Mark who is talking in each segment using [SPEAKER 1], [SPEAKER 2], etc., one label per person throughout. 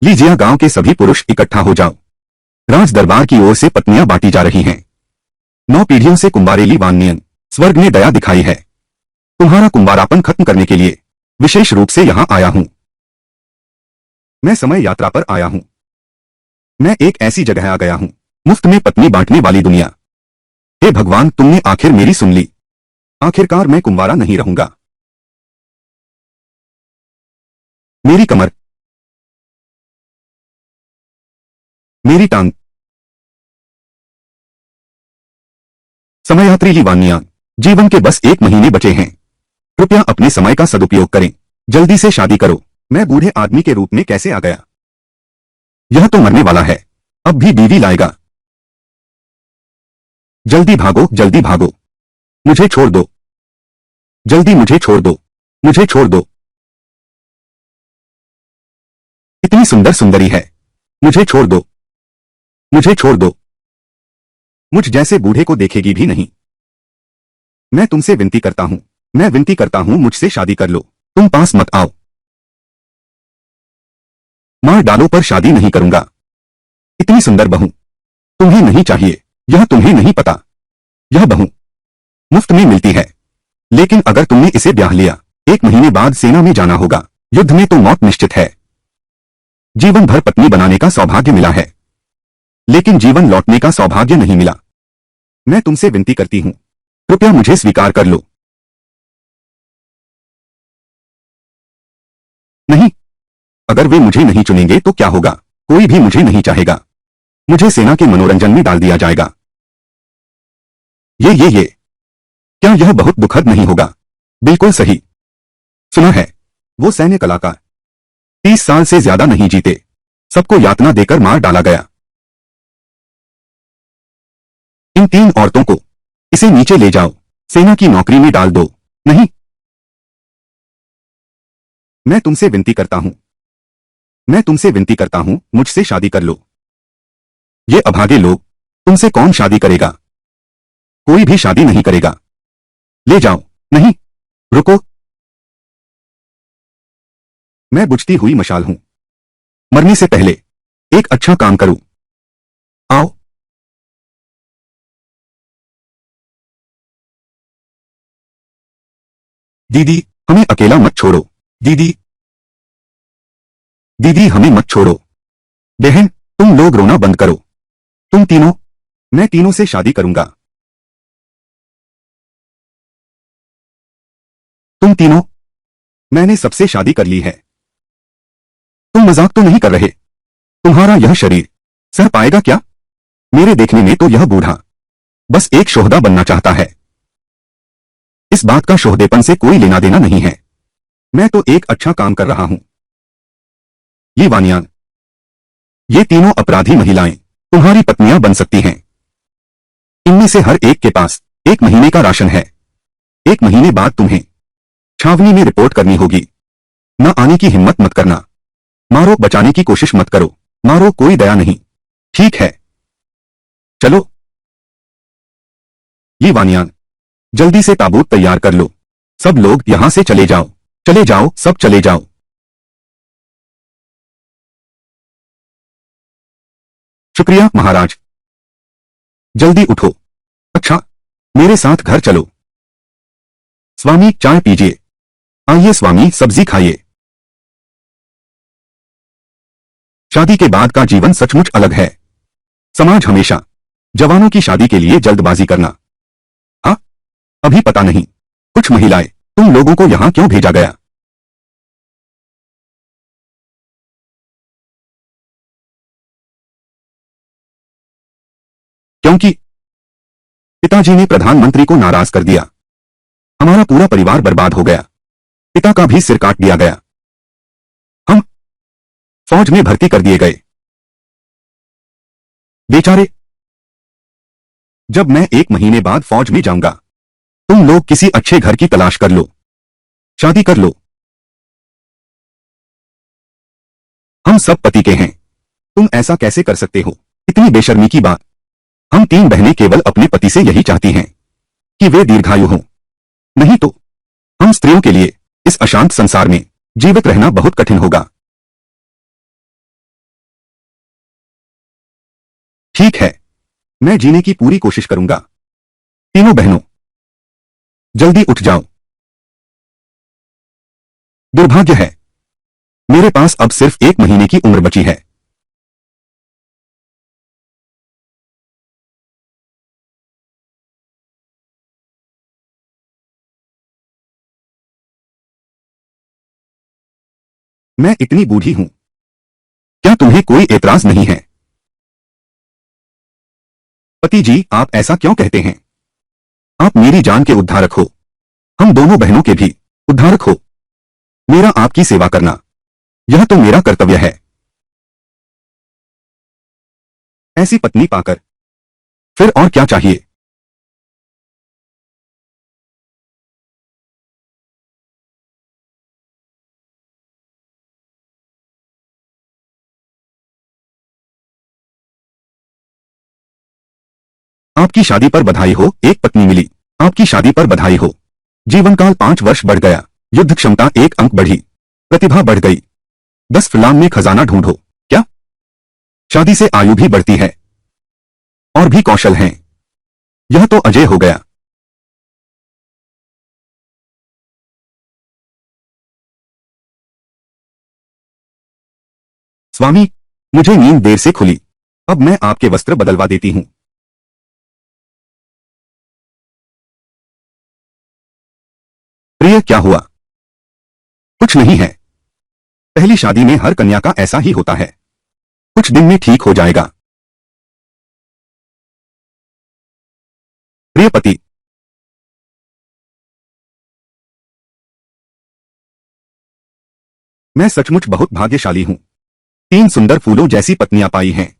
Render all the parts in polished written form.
[SPEAKER 1] लीजिए गांव के सभी पुरुष इकट्ठा हो जाओ। राज दरबार की ओर से पत्नियां बांटी जा रही हैं। 9 पीढ़ियों से कुंवारेली वाननियन स्वर्ग ने दया दिखाई है। तुम्हारा कुंवारापन खत्म करने के लिए विशेष रूप से यहां आया हूं। मैं समय यात्रा पर आया हूं। मैं एक ऐसी जगह आ गया हूं, मुफ्त में पत्नी बांटने वाली दुनिया। हे भगवान, तुमने आखिर मेरी सुन ली। आखिरकार मैं कुंवारा नहीं रहूंगा। मेरी कमर, मेरी टांग। समयात्री लीवानिया, जीवन के बस 1 महीने बचे हैं। कृपया अपने समय का सदुपयोग करें। जल्दी से शादी करो। मैं बूढ़े आदमी के रूप में कैसे आ गया? यह तो मरने वाला है, अब भी बीवी लाएगा। जल्दी भागो, जल्दी भागो। मुझे छोड़ दो। जल्दी मुझे छोड़ दो। मुझे छोड़ दो। इतनी सुंदर सुंदरी है। मुझे छोड़ दो। मुझे छोड़ दो। मुझ जैसे बूढ़े को देखेगी भी नहीं। मैं तुमसे विनती करता हूं, मैं विनती करता हूं, मुझसे शादी कर लो। तुम पास मत आओ। मार डालो पर शादी नहीं करूंगा। इतनी सुंदर बहू तुम्हें नहीं चाहिए, यह तुम्हें नहीं पता। यह बहू मुफ्त में मिलती है, लेकिन अगर तुमने इसे ब्याह लिया, 1 महीने बाद सेना में जाना होगा। युद्ध में तो मौत निश्चित है। जीवन भर पत्नी बनाने का सौभाग्य मिला है, लेकिन जीवन लौटने का सौभाग्य नहीं मिला। मैं तुमसे विनती करती हूं, कृपया मुझे स्वीकार कर लो। नहीं, अगर वे मुझे नहीं चुनेंगे तो क्या होगा? कोई भी मुझे नहीं चाहेगा। मुझे सेना के मनोरंजन में डाल दिया जाएगा। ये क्या यह बहुत दुखद नहीं होगा? बिल्कुल सही सुना है। वो सैन्य कलाकार 30 साल से ज्यादा नहीं जीते, सबको यातना देकर मार डाला गया। इन 3 औरतों को इसे नीचे ले जाओ, सेना की नौकरी में डाल दो। नहीं, मैं तुमसे विनती करता हूं, मैं तुमसे विनती करता हूं, मुझसे शादी कर लो। ये अभागे लोग, तुमसे कौन शादी करेगा? कोई भी शादी नहीं करेगा। ले जाओ। नहीं, रुको। मैं बुझती हुई मशाल हूं। मरने से पहले एक अच्छा काम करूं। आओ। दीदी, हमें अकेला मत छोड़ो। दीदी, दीदी हमें मत छोड़ो। बहन, तुम लोग रोना बंद करो। तुम तीनों, मैं तीनों से शादी करूंगा। तुम तीनों, मैंने सबसे शादी कर ली है। तुम मजाक तो नहीं कर रहे? तुम्हारा यह शरीर सह पाएगा क्या? मेरे देखने में तो यह बूढ़ा बस एक शोहदा बनना चाहता है। इस बात का शोहदेपन से कोई लेना देना नहीं है। मैं तो एक अच्छा काम कर रहा हूं। ये वानियान, ये तीनों अपराधी महिलाएं तुम्हारी पत्नियां बन सकती हैं। इनमें से हर एक के पास 1 महीने का राशन है। 1 महीने बाद तुम्हें छावनी में रिपोर्ट करनी होगी। न आने की हिम्मत मत करना। मारो, बचाने की कोशिश मत करो। मारो, कोई दया नहीं। ठीक है, चलो। ये वानियान, जल्दी से ताबूत तैयार कर लो। सब लोग यहां से चले जाओ। चले जाओ, सब चले जाओ। शुक्रिया महाराज। जल्दी उठो। अच्छा, मेरे साथ घर चलो। स्वामी, चाय पीजिए। आइए स्वामी, सब्जी खाइए। शादी के बाद का जीवन सचमुच अलग है। समाज हमेशा जवानों की शादी के लिए जल्दबाजी करना। हाँ, अभी पता नहीं कुछ महिलाएं तुम लोगों को यहां क्यों भेजा गया। क्योंकि पिताजी ने प्रधानमंत्री को नाराज कर दिया। हमारा पूरा परिवार बर्बाद हो गया। पिता का भी सिर काट दिया गया। हम फौज में भर्ती कर दिए गए। बेचारे। जब मैं 1 महीने बाद फौज में जाऊंगा, तुम लोग किसी अच्छे घर की तलाश कर लो, शादी कर लो। हम सब पति के हैं। तुम ऐसा कैसे कर सकते हो? इतनी बेशर्मी की बात। हम 3 बहनें केवल अपने पति से यही चाहती हैं कि वे दीर्घायु हों। नहीं तो हम स्त्रियों के लिए इस अशांत संसार में जीवित रहना बहुत कठिन होगा। ठीक है, मैं जीने की पूरी कोशिश करूंगा। तीनों बहनों, जल्दी उठ जाओ। दुर्भाग्य है, मेरे पास अब सिर्फ 1 महीने की उम्र बची है। मैं इतनी बूढ़ी हूं। क्या तुम्हें कोई एतराज नहीं है? पति जी, आप ऐसा क्यों कहते हैं? आप मेरी जान के उद्धारक हो, हम दोनों बहनों के भी उद्धारक हो। मेरा आपकी सेवा करना, यह तो मेरा कर्तव्य है। ऐसी पत्नी पाकर फिर और क्या चाहिए? आपकी शादी पर बधाई हो, एक पत्नी मिली। आपकी शादी पर बधाई हो। जीवनकाल 5 वर्ष बढ़ गया। युद्ध क्षमता 1 अंक बढ़ी। प्रतिभा बढ़ गई। 10 फलाम में खजाना ढूंढो। क्या? शादी से आयु भी बढ़ती है और भी कौशल हैं। यह तो अजय हो गया। स्वामी, मुझे नींद देर से खुली। अब मैं आपके वस्त्र बदलवा देती हूं। प्रिय, क्या हुआ? कुछ नहीं है। पहली शादी में हर कन्या का ऐसा ही होता है। कुछ दिन में ठीक हो जाएगा। प्रिय पति, मैं सचमुच बहुत भाग्यशाली हूं। 3 सुंदर फूलों जैसी पत्नियां पाई हैं।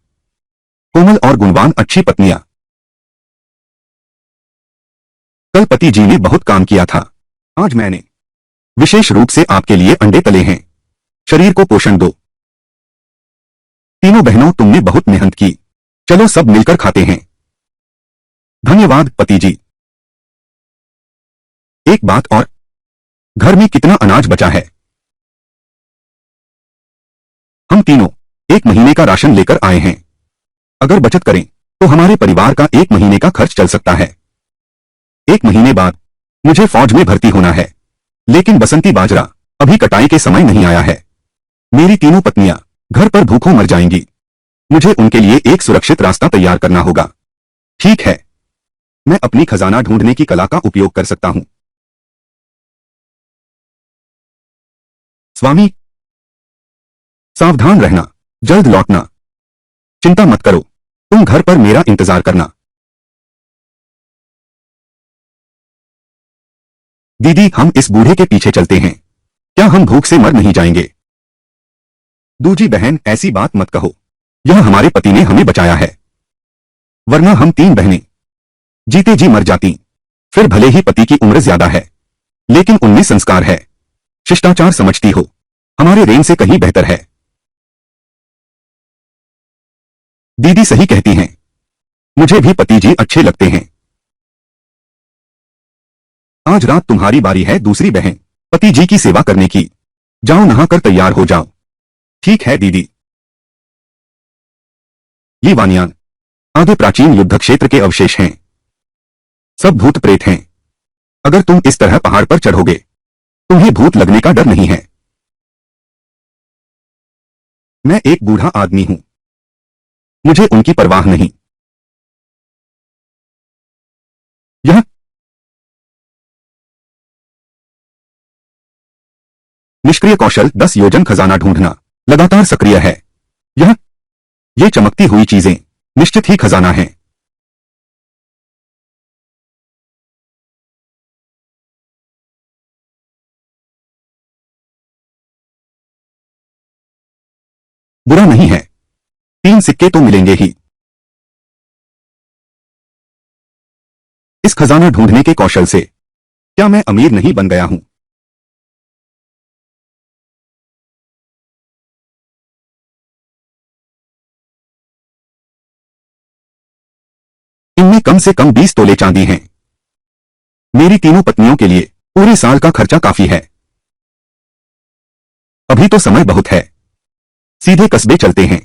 [SPEAKER 1] कोमल और गुणवान अच्छी पत्नियां। कल पति जी ने बहुत काम किया था। आज मैंने विशेष रूप से आपके लिए अंडे तले हैं। शरीर को पोषण दो। तीनों बहनों, तुमने बहुत मेहनत की। चलो सब मिलकर खाते हैं। धन्यवाद पति जी। एक बात और, घर में कितना अनाज बचा है? हम तीनों 1 महीने का राशन लेकर आए हैं। अगर बचत करें तो हमारे परिवार का 1 महीने का खर्च चल सकता है। 1 महीने बाद मुझे फौज में भर्ती होना है, लेकिन बसंती बाजरा अभी कटाई के समय नहीं आया है। मेरी तीनों पत्नियां घर पर भूखों मर जाएंगी। मुझे उनके लिए एक सुरक्षित रास्ता तैयार करना होगा। ठीक है, मैं अपनी खजाना ढूंढने की कला का उपयोग कर सकता हूं। स्वामी, सावधान रहना, जल्द लौटना। चिंता मत करो, तुम घर पर मेरा इंतजार करना। दीदी, हम इस बूढ़े के पीछे चलते हैं। क्या हम भूख से मर नहीं जाएंगे? दूजी बहन, ऐसी बात मत कहो। यह हमारे पति ने हमें बचाया है, वरना हम 3 बहनें जीते जी मर जाती। फिर भले ही पति की उम्र ज्यादा है, लेकिन उनमें संस्कार है, शिष्टाचार समझती हो। हमारे रेन से कहीं बेहतर है। दीदी सही कहती हैं। मुझे भी पति जी अच्छे लगते हैं। आज रात तुम्हारी बारी है दूसरी बहन, पति जी की सेवा करने की। जाओ नहाकर तैयार हो जाओ। ठीक है दीदी। ये वानियान आगे प्राचीन युद्ध क्षेत्र के अवशेष हैं। सब भूत प्रेत हैं। अगर तुम इस तरह पहाड़ पर चढ़ोगे, तुम्हें भूत लगने का डर नहीं है। मैं एक बूढ़ा आदमी हूं, मुझे उनकी परवाह नहीं। यह निष्क्रिय कौशल 10 योजन खजाना ढूंढना लगातार सक्रिय है। ये चमकती हुई चीजें निश्चित ही खजाना है। बुरा नहीं है, 3 सिक्के तो मिलेंगे ही। इस खजाना ढूंढने के कौशल से क्या मैं अमीर नहीं बन गया हूं? इनमें कम से कम 20 तोले चांदी हैं। मेरी तीनों पत्नियों के लिए पूरे साल का खर्चा काफी है। अभी तो समय बहुत है। सीधे कस्बे चलते हैं,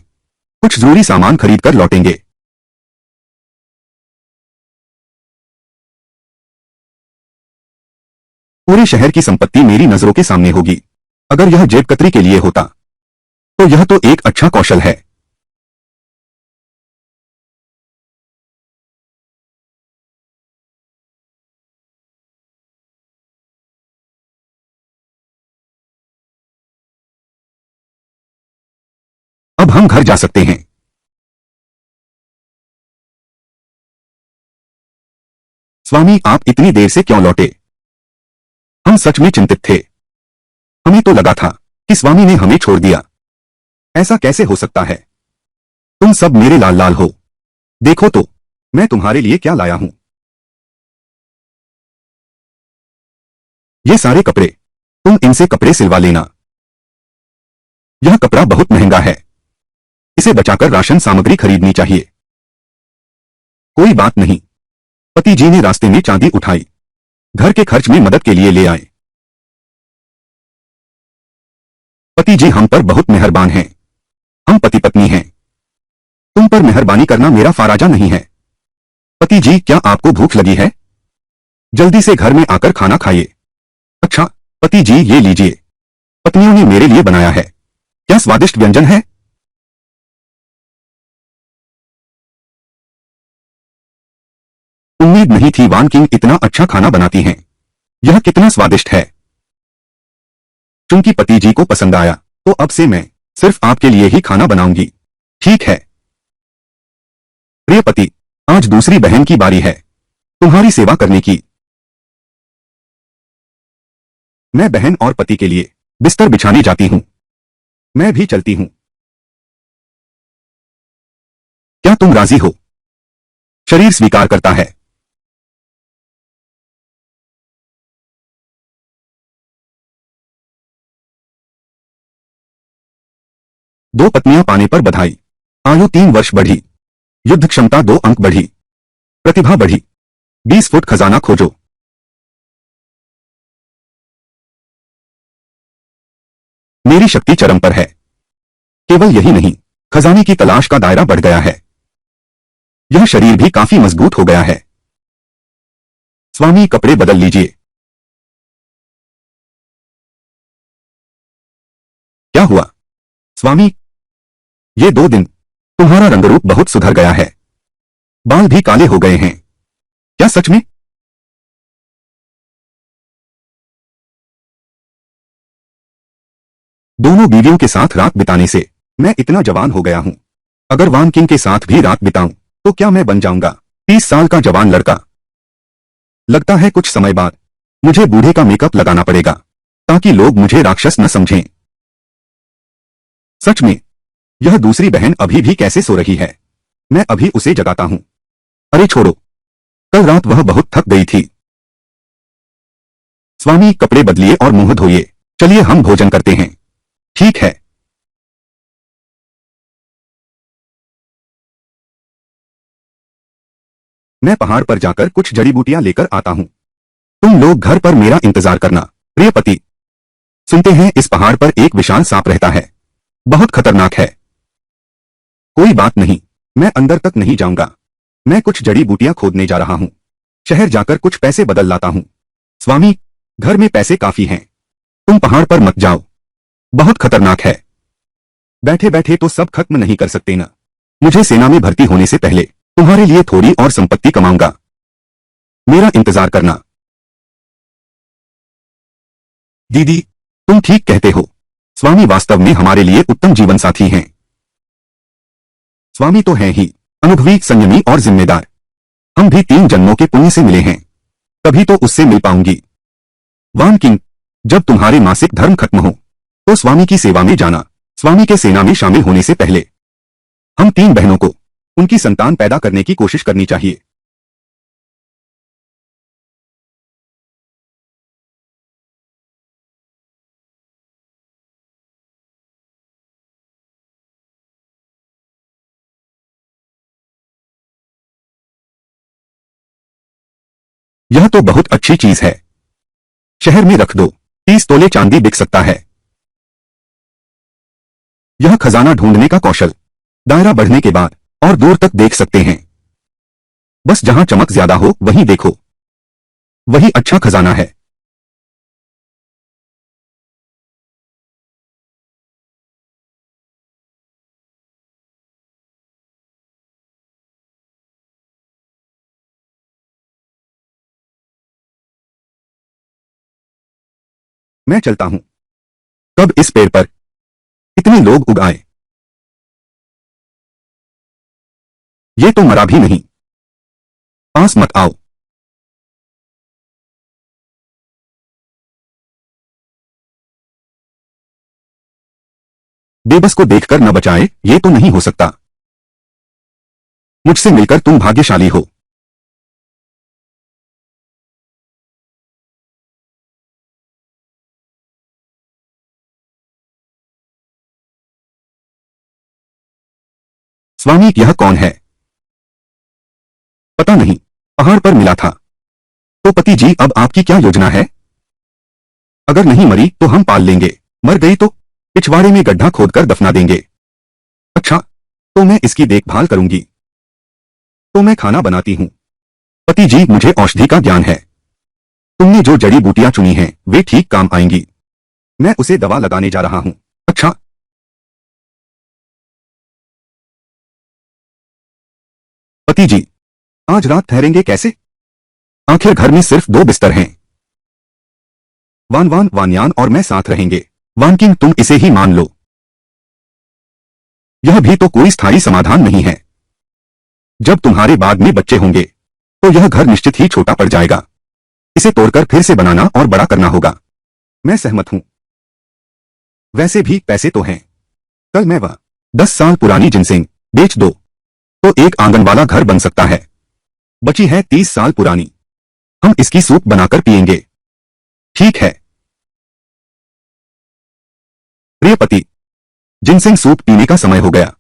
[SPEAKER 1] कुछ जरूरी सामान खरीद कर लौटेंगे। पूरे शहर की संपत्ति मेरी नजरों के सामने होगी। अगर यह जेब कतरी के लिए होता तो यह तो एक अच्छा कौशल है। अब हम घर जा सकते हैं। स्वामी, आप इतनी देर से क्यों लौटे? हम सच में चिंतित थे। हमें तो लगा था कि स्वामी ने हमें छोड़ दिया। ऐसा कैसे हो सकता है? तुम सब मेरे लाल लाल हो। देखो तो, मैं तुम्हारे लिए क्या लाया हूं। ये सारे कपड़े, तुम इनसे कपड़े सिलवा लेना। यह कपड़ा बहुत महंगा है। इसे बचाकर राशन सामग्री खरीदनी चाहिए। कोई बात नहीं। पति जी ने रास्ते में चांदी उठाई, घर के खर्च में मदद के लिए ले आए। पति जी हम पर बहुत मेहरबान हैं। हम पति पत्नी हैं। तुम पर मेहरबानी करना मेरा फाराजा नहीं है। पति जी, क्या आपको भूख लगी है? जल्दी से घर में आकर खाना खाइए। अच्छा पति जी, ये लीजिए, पत्नियों ने मेरे लिए बनाया है। क्या स्वादिष्ट व्यंजन है। उम्मीद नहीं थी वान किंग इतना अच्छा खाना बनाती हैं। यह कितना स्वादिष्ट है। चूंकि पति जी को पसंद आया तो अब से मैं सिर्फ आपके लिए ही खाना बनाऊंगी। ठीक है। प्रिय पति, आज दूसरी बहन की बारी है तुम्हारी सेवा करने की। मैं बहन और पति के लिए बिस्तर बिछाने जाती हूं। मैं भी चलती हूं। क्या तुम राजी हो? शरीर स्वीकार करता है। दो पत्नियां पाने पर बधाई। आयु 3 वर्ष बढ़ी। युद्ध क्षमता 2 अंक बढ़ी। प्रतिभा बढ़ी। 20 फुट खजाना खोजो। मेरी शक्ति चरम पर है। केवल यही नहीं, खजाने की तलाश का दायरा बढ़ गया है। यह शरीर भी काफी मजबूत हो गया है। स्वामी, कपड़े बदल लीजिए। क्या हुआ? स्वामी, ये 2 दिन तुम्हारा रंगरूप बहुत सुधर गया है। बाल भी काले हो गए हैं। क्या सच में? दोनों बीवियों के साथ रात बिताने से मैं इतना जवान हो गया हूं। अगर वान किंग के साथ भी रात बिताऊं तो क्या मैं बन जाऊंगा 30 साल का जवान लड़का। लगता है कुछ समय बाद मुझे बूढ़े का मेकअप लगाना पड़ेगा ताकि लोग मुझे राक्षस न समझें। सच में, यह दूसरी बहन अभी भी कैसे सो रही है? मैं अभी उसे जगाता हूं। अरे छोड़ो, कल रात वह बहुत थक गई थी। स्वामी, कपड़े बदलिए और मुंह धोइए। चलिए हम भोजन करते हैं। ठीक है। मैं पहाड़ पर जाकर कुछ जड़ी बूटियां लेकर आता हूं। तुम लोग घर पर मेरा इंतजार करना। प्रिय पति, सुनते हैं इस पहाड़ पर एक विशाल सांप रहता है। बहुत खतरनाक है। कोई बात नहीं, मैं अंदर तक नहीं जाऊंगा। मैं कुछ जड़ी बूटियां खोदने जा रहा हूं। शहर जाकर कुछ पैसे बदल लाता हूं। स्वामी, घर में पैसे काफी हैं। तुम पहाड़ पर मत जाओ। बहुत खतरनाक है। बैठे बैठे तो सब खत्म नहीं कर सकते ना। मुझे सेना में भर्ती होने से पहले तुम्हारे लिए थोड़ी और संपत्ति कमाऊंगा। मेरा इंतजार करना। दीदी, तुम ठीक कहते हो। स्वामी वास्तव में हमारे लिए उत्तम जीवन साथी हैं। स्वामी तो हैं ही, अनुभवी, संयमी और जिम्मेदार। हम भी 3 जन्मों के पुण्य से मिले हैं, तभी तो उससे मिल पाऊंगी। वान किंग, जब तुम्हारे मासिक धर्म खत्म हो तो स्वामी की सेवा में जाना। स्वामी के सेना में शामिल होने से पहले हम 3 बहनों को उनकी संतान पैदा करने की कोशिश करनी चाहिए। यह तो बहुत अच्छी चीज है। शहर में रख दो। 30 तोले चांदी बिक सकता है। यह खजाना ढूंढने का कौशल। दायरा बढ़ने के बाद और दूर तक देख सकते हैं। बस जहां चमक ज्यादा हो वहीं देखो। वही अच्छा खजाना है। मैं चलता हूं। कब इस पेड़ पर इतने लोग उग आए? ये तो मरा भी नहीं। पास मत आओ। बेबस को देखकर न बचाए, ये तो नहीं हो सकता। मुझसे मिलकर तुम भाग्यशाली हो। स्वामी, यह कौन है? पता नहीं, पहाड़ पर मिला था। तो पति जी, अब आपकी क्या योजना है? अगर नहीं मरी तो हम पाल लेंगे, मर गई तो पिछवाड़े में गड्ढा खोदकर दफना देंगे। अच्छा, तो मैं इसकी देखभाल करूंगी। तो मैं खाना बनाती हूँ। पति जी, मुझे औषधि का ज्ञान है। तुमने जो जड़ी बूटियां चुनी हैं वे ठीक काम आएंगी। मैं उसे दवा लगाने जा रहा हूँ। अच्छा। पति जी, आज रात ठहरेंगे कैसे? आखिर घर में सिर्फ 2 बिस्तर हैं। वानयान और मैं साथ रहेंगे। वानकिंग, तुम इसे ही मान लो। यह भी तो कोई स्थायी समाधान नहीं है। जब तुम्हारे बाद में बच्चे होंगे तो यह घर निश्चित ही छोटा पड़ जाएगा। इसे तोड़कर फिर से बनाना और बड़ा करना होगा। मैं सहमत हूं। वैसे भी पैसे तो हैं। कल मैं वह 10 साल पुरानी जिनसिंग बेच दो तो एक आंगन वाला घर बन सकता है। बची है 30 साल पुरानी। हम इसकी सूप बनाकर पिएंगे। ठीक है। प्रिय पति, जिनसिंग सूप पीने का समय हो गया।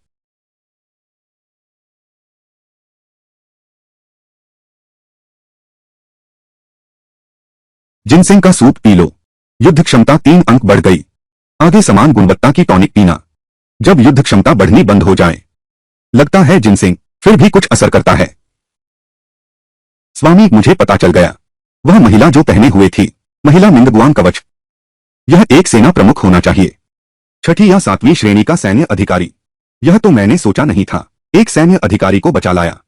[SPEAKER 1] जिनसिंग का सूप पी लो। युद्ध क्षमता 3 अंक बढ़ गई। आगे समान गुणवत्ता की टॉनिक पीना। जब युद्ध क्षमता बढ़नी बंद हो जाए। लगता है जिनसिंग फिर भी कुछ असर करता है। स्वामी, मुझे पता चल गया। वह महिला जो पहने हुए थी, महिला मिंगगुआंग कवच। यह एक सेना प्रमुख होना चाहिए। 6ठी या 7वीं श्रेणी का सैन्य अधिकारी। यह तो मैंने सोचा नहीं था। एक सैन्य अधिकारी को बचा लाया,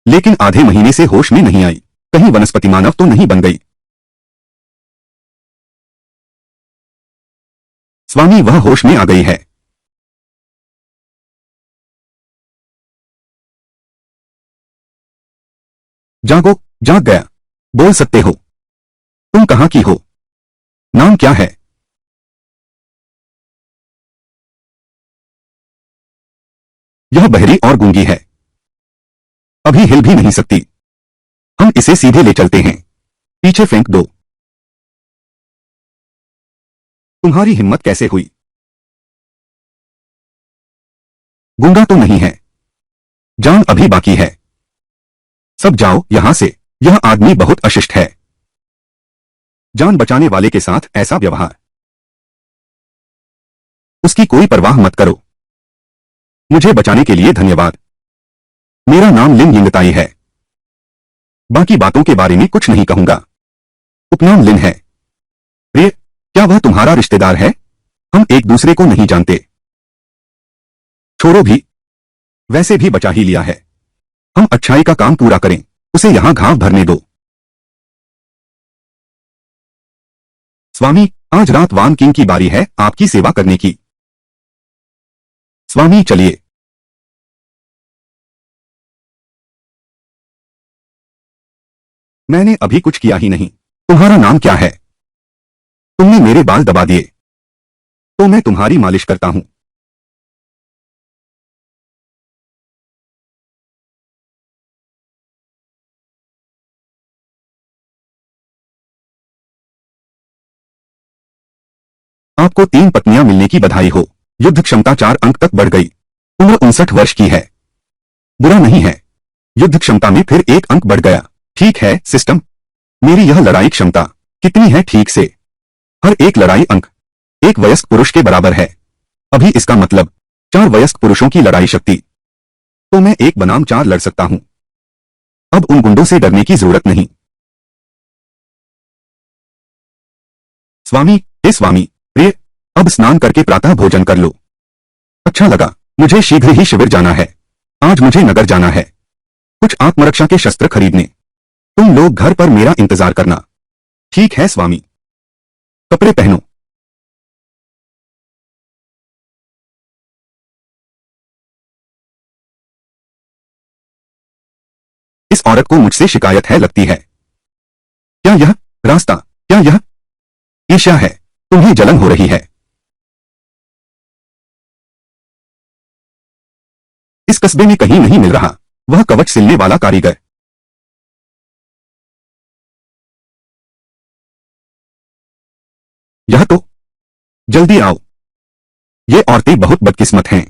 [SPEAKER 1] लेकिन आधे महीने से होश में नहीं आई। कहीं वनस्पति मानव तो नहीं बन गई? स्वामी, वह होश में आ गई है। जागो। जाग गया। बोल सकते हो। तुम कहां की हो? नाम क्या है? यह बहरी और गूंगी है। अभी हिल भी नहीं सकती। हम इसे सीधे ले चलते हैं। पीछे फेंक दो। तुम्हारी हिम्मत कैसे हुई? गूंगा तो नहीं है। जान अभी बाकी है। सब जाओ यहां से। यह आदमी बहुत अशिष्ट है। जान बचाने वाले के साथ ऐसा व्यवहार। उसकी कोई परवाह मत करो। मुझे बचाने के लिए धन्यवाद। मेरा नाम लिन यिंगताई है। बाकी बातों के बारे में कुछ नहीं कहूंगा। उपनाम लिन है। प्रिय, क्या वह तुम्हारा रिश्तेदार है? हम एक दूसरे को नहीं जानते। छोड़ो भी। वैसे भी बचा ही लिया है। हम अच्छाई का काम पूरा करें। उसे यहां घाव भरने दो। स्वामी, आज रात वान किंग की बारी है आपकी सेवा करने की। स्वामी, चलिए। मैंने अभी कुछ किया ही नहीं। तुम्हारा नाम क्या है? तुमने मेरे बाल दबा दिए, तो मैं तुम्हारी मालिश करता हूं। आपको 3 पत्नियां मिलने की बधाई हो। युद्ध क्षमता 4 अंक तक बढ़ गई। उम्र 59 वर्ष की है। बुरा नहीं है। युद्ध क्षमता में फिर 1 अंक बढ़ गया। ठीक है सिस्टम। मेरी यह लड़ाई क्षमता कितनी है ठीक से? हर एक लड़ाई अंक एक वयस्क पुरुष के बराबर है। अभी इसका मतलब 4 वयस्क पुरुषों की लड़ाई शक्ति। तो मैं 1 बनाम 4 लड़ सकता हूं। अब उन गुंडों से डरने की जरूरत नहीं। स्वामी, हे स्वामी, प्रिय, अब स्नान करके प्रातः भोजन कर लो। अच्छा लगा। मुझे शीघ्र ही शिविर जाना है। आज मुझे नगर जाना है, कुछ आत्मरक्षा के शस्त्र खरीदने। तुम लोग घर पर मेरा इंतजार करना। ठीक है स्वामी। कपड़े पहनो। इस औरत को मुझसे शिकायत है लगती है। क्या यह रास्ता, क्या यह ईर्ष्या है? तुम्हें जलन हो रही है। इस कस्बे में कहीं नहीं मिल रहा वह कवच सिलने वाला कारीगर। यह तो, जल्दी आओ। ये औरतें बहुत बदकिस्मत हैं।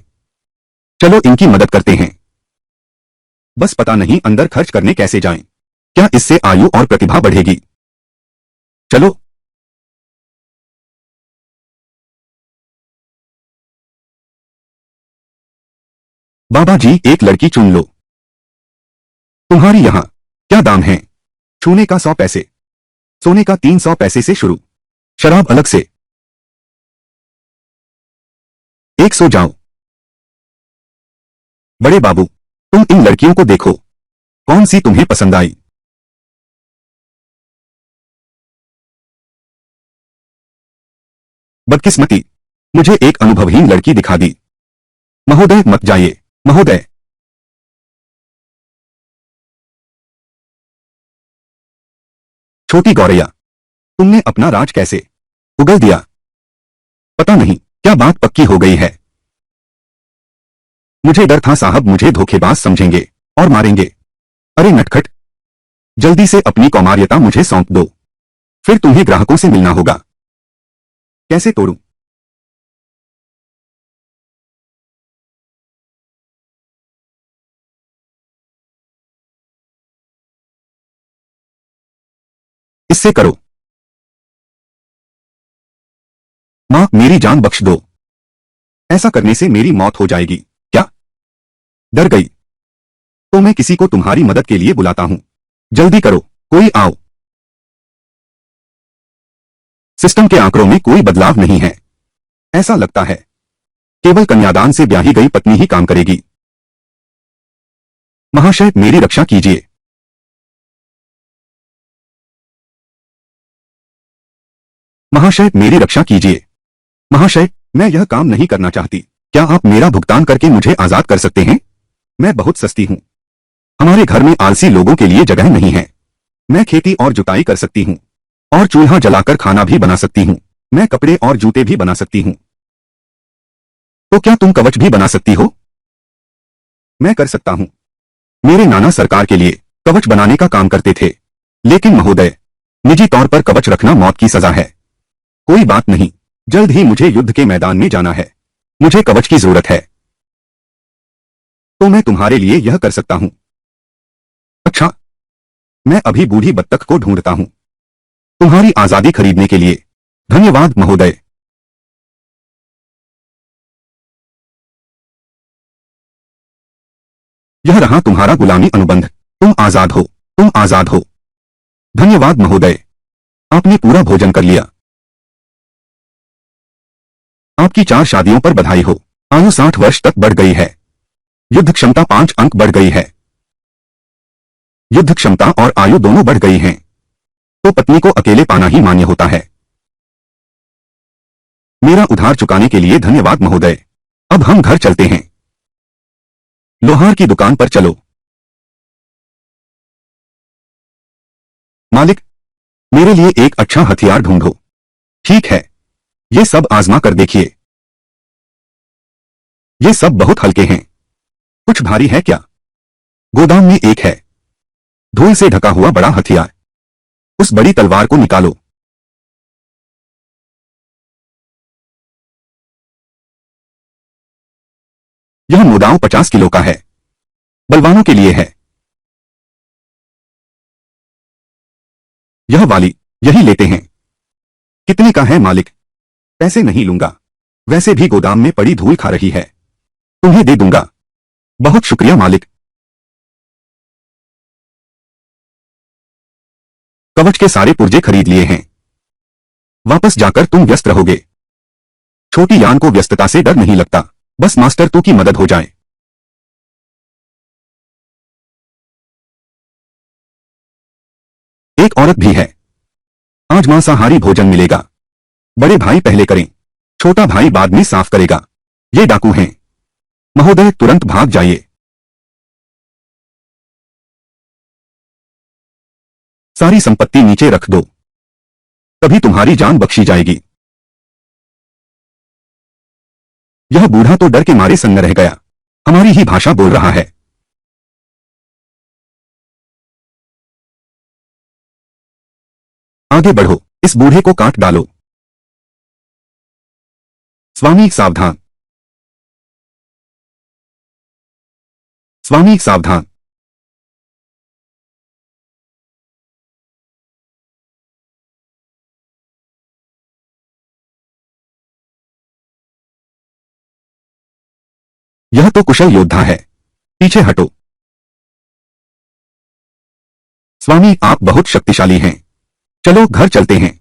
[SPEAKER 1] चलो इनकी मदद करते हैं। बस पता नहीं अंदर खर्च करने कैसे जाएं। क्या इससे आयु और प्रतिभा बढ़ेगी? चलो। बाबा जी एक लड़की चुन लो। तुम्हारी यहां क्या दाम है? छूने का 100 पैसे, सोने का 300 पैसे से शुरू, शराब अलग से। 100 जाओ। बड़े बाबू, तुम इन लड़कियों को देखो, कौन सी तुम्हें पसंद आई? बदकिस्मती, मुझे एक अनुभवहीन लड़की दिखा दी। महोदय मत जाइए, महोदय। छोटी गौरैया, तुमने अपना राज कैसे उगल दिया? पता नहीं क्या बात पक्की हो गई है। मुझे डर था साहब मुझे धोखेबाज समझेंगे और मारेंगे। अरे नटखट, जल्दी से अपनी कौमार्यता मुझे सौंप दो, फिर तुम्हें ग्राहकों से मिलना होगा। कैसे तोड़ूं? इससे करो। मां मेरी जान बख्श दो। ऐसा करने से मेरी मौत हो जाएगी। क्या डर गई? तो मैं किसी को तुम्हारी मदद के लिए बुलाता हूं। जल्दी करो, कोई आओ। सिस्टम के आंकड़ों में कोई बदलाव नहीं है। ऐसा लगता है केवल कन्यादान से ब्याही गई पत्नी ही काम करेगी। महाशय मेरी रक्षा कीजिए। महाशय मेरी रक्षा कीजिए। महाशय मैं यह काम नहीं करना चाहती। क्या आप मेरा भुगतान करके मुझे आजाद कर सकते हैं? मैं बहुत सस्ती हूं। हमारे घर में आलसी लोगों के लिए जगह नहीं है। मैं खेती और जुताई कर सकती हूँ और चूल्हा जलाकर खाना भी बना सकती हूँ। मैं कपड़े और जूते भी बना सकती हूँ। तो क्या तुम कवच भी बना सकती हो? मैं कर सकता हूँ। मेरे नाना सरकार के लिए कवच बनाने का काम करते थे। लेकिन महोदय, निजी तौर पर कवच रखना मौत की सजा है। कोई बात नहीं, जल्द ही मुझे युद्ध के मैदान में जाना है। मुझे कवच की जरूरत है, तो मैं तुम्हारे लिए यह कर सकता हूँ। अच्छा, मैं अभी बूढ़ी बत्तख को ढूंढता हूँ तुम्हारी आजादी खरीदने के लिए। धन्यवाद महोदय। यह रहा तुम्हारा गुलामी अनुबंध। तुम आजाद हो, तुम आजाद हो। धन्यवाद महोदय, आपने पूरा भोजन कर लिया। आपकी 4 शादियों पर बधाई हो। आयु 60 वर्ष तक बढ़ गई है। युद्ध क्षमता 5 अंक बढ़ गई है। युद्ध क्षमता और आयु दोनों बढ़ गई हैं। तो पत्नी को अकेले पाना ही मान्य होता है। मेरा उधार चुकाने के लिए धन्यवाद महोदय। अब हम घर चलते हैं। लोहार की दुकान पर चलो। मालिक, मेरे लिए एक अच्छा हथियार ढूंढो। ठीक है, ये सब आजमा कर देखिए। ये सब बहुत हल्के हैं। कुछ भारी है क्या? गोदाम में एक है, धूल से ढका हुआ बड़ा हथियार। उस बड़ी तलवार को निकालो। यह मोदाव 50 किलो का है। बलवानों के लिए है। यह वाली, यही लेते हैं। कितने का है मालिक? पैसे नहीं लूंगा, वैसे भी गोदाम में पड़ी धूल खा रही है। तुम्हें दे दूंगा। बहुत शुक्रिया मालिक। कवच के सारे पुर्जे खरीद लिए हैं। वापस जाकर तुम व्यस्त रहोगे। छोटी यान को व्यस्तता से डर नहीं लगता, बस मास्टर तू की मदद हो जाए। एक औरत भी है। आज मांसाहारी भोजन मिलेगा। बड़े भाई पहले करें, छोटा भाई बाद में साफ करेगा। ये डाकू हैं। महोदय तुरंत भाग जाइए। सारी संपत्ति नीचे रख दो, तभी तुम्हारी जान बख्शी जाएगी। यह बूढ़ा तो डर के मारे सन्न रह गया। हमारी ही भाषा बोल रहा है। आगे बढ़ो, इस बूढ़े को काट डालो। स्वामी सावधान, स्वामी सावधान। यह तो कुशल योद्धा है, पीछे हटो। स्वामी आप बहुत शक्तिशाली हैं, चलो घर चलते हैं।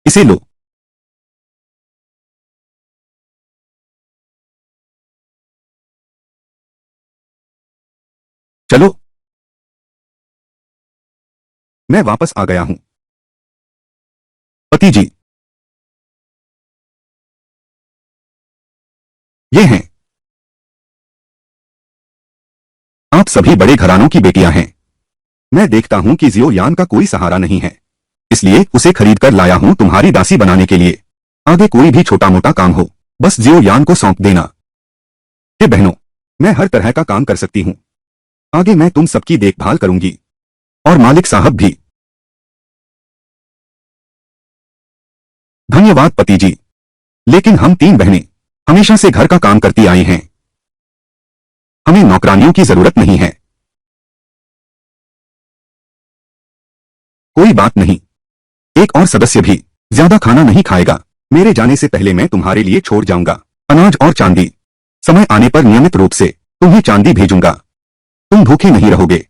[SPEAKER 1] इसे लो। चलो, मैं वापस आ गया हूं। पति जी, ये हैं। आप सभी बड़े घरानों की बेटियां हैं। मैं देखता हूं कि जियो यान का कोई सहारा नहीं है, इसलिए उसे खरीद कर लाया हूं तुम्हारी दासी बनाने के लिए। आगे कोई भी छोटा मोटा काम हो, बस जियो यान को सौंप देना। हे बहनों, मैं हर तरह का काम कर सकती हूं। आगे मैं तुम सबकी देखभाल करूंगी, और मालिक साहब भी। धन्यवाद पति जी, लेकिन हम 3 बहनें हमेशा से घर का काम करती आई हैं। हमें नौकरानियों की जरूरत नहीं है। कोई बात नहीं, एक और सदस्य भी ज्यादा खाना नहीं खाएगा। मेरे जाने से पहले मैं तुम्हारे लिए छोड़ जाऊंगा अनाज और चांदी। समय आने पर नियमित रूप से तुम्हें चांदी भेजूंगा। तुम भूखे नहीं रहोगे।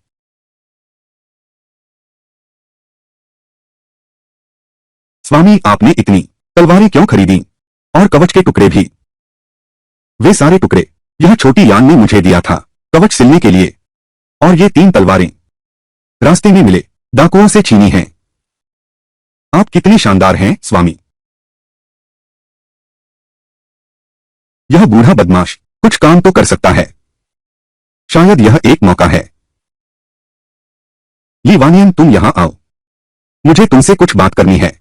[SPEAKER 1] स्वामी आपने इतनी तलवारें क्यों खरीदी, और कवच के टुकड़े भी? वे सारे टुकड़े यह छोटी यान ने मुझे दिया था कवच सिलने के लिए, और ये 3 तलवारें रास्ते में मिले डाकुओं से छीनी हैं। आप कितने शानदार हैं स्वामी। यह बूढ़ा बदमाश कुछ काम तो कर सकता है। शायद यह एक मौका है। लीवानियन तुम यहां आओ, मुझे तुमसे कुछ बात करनी है।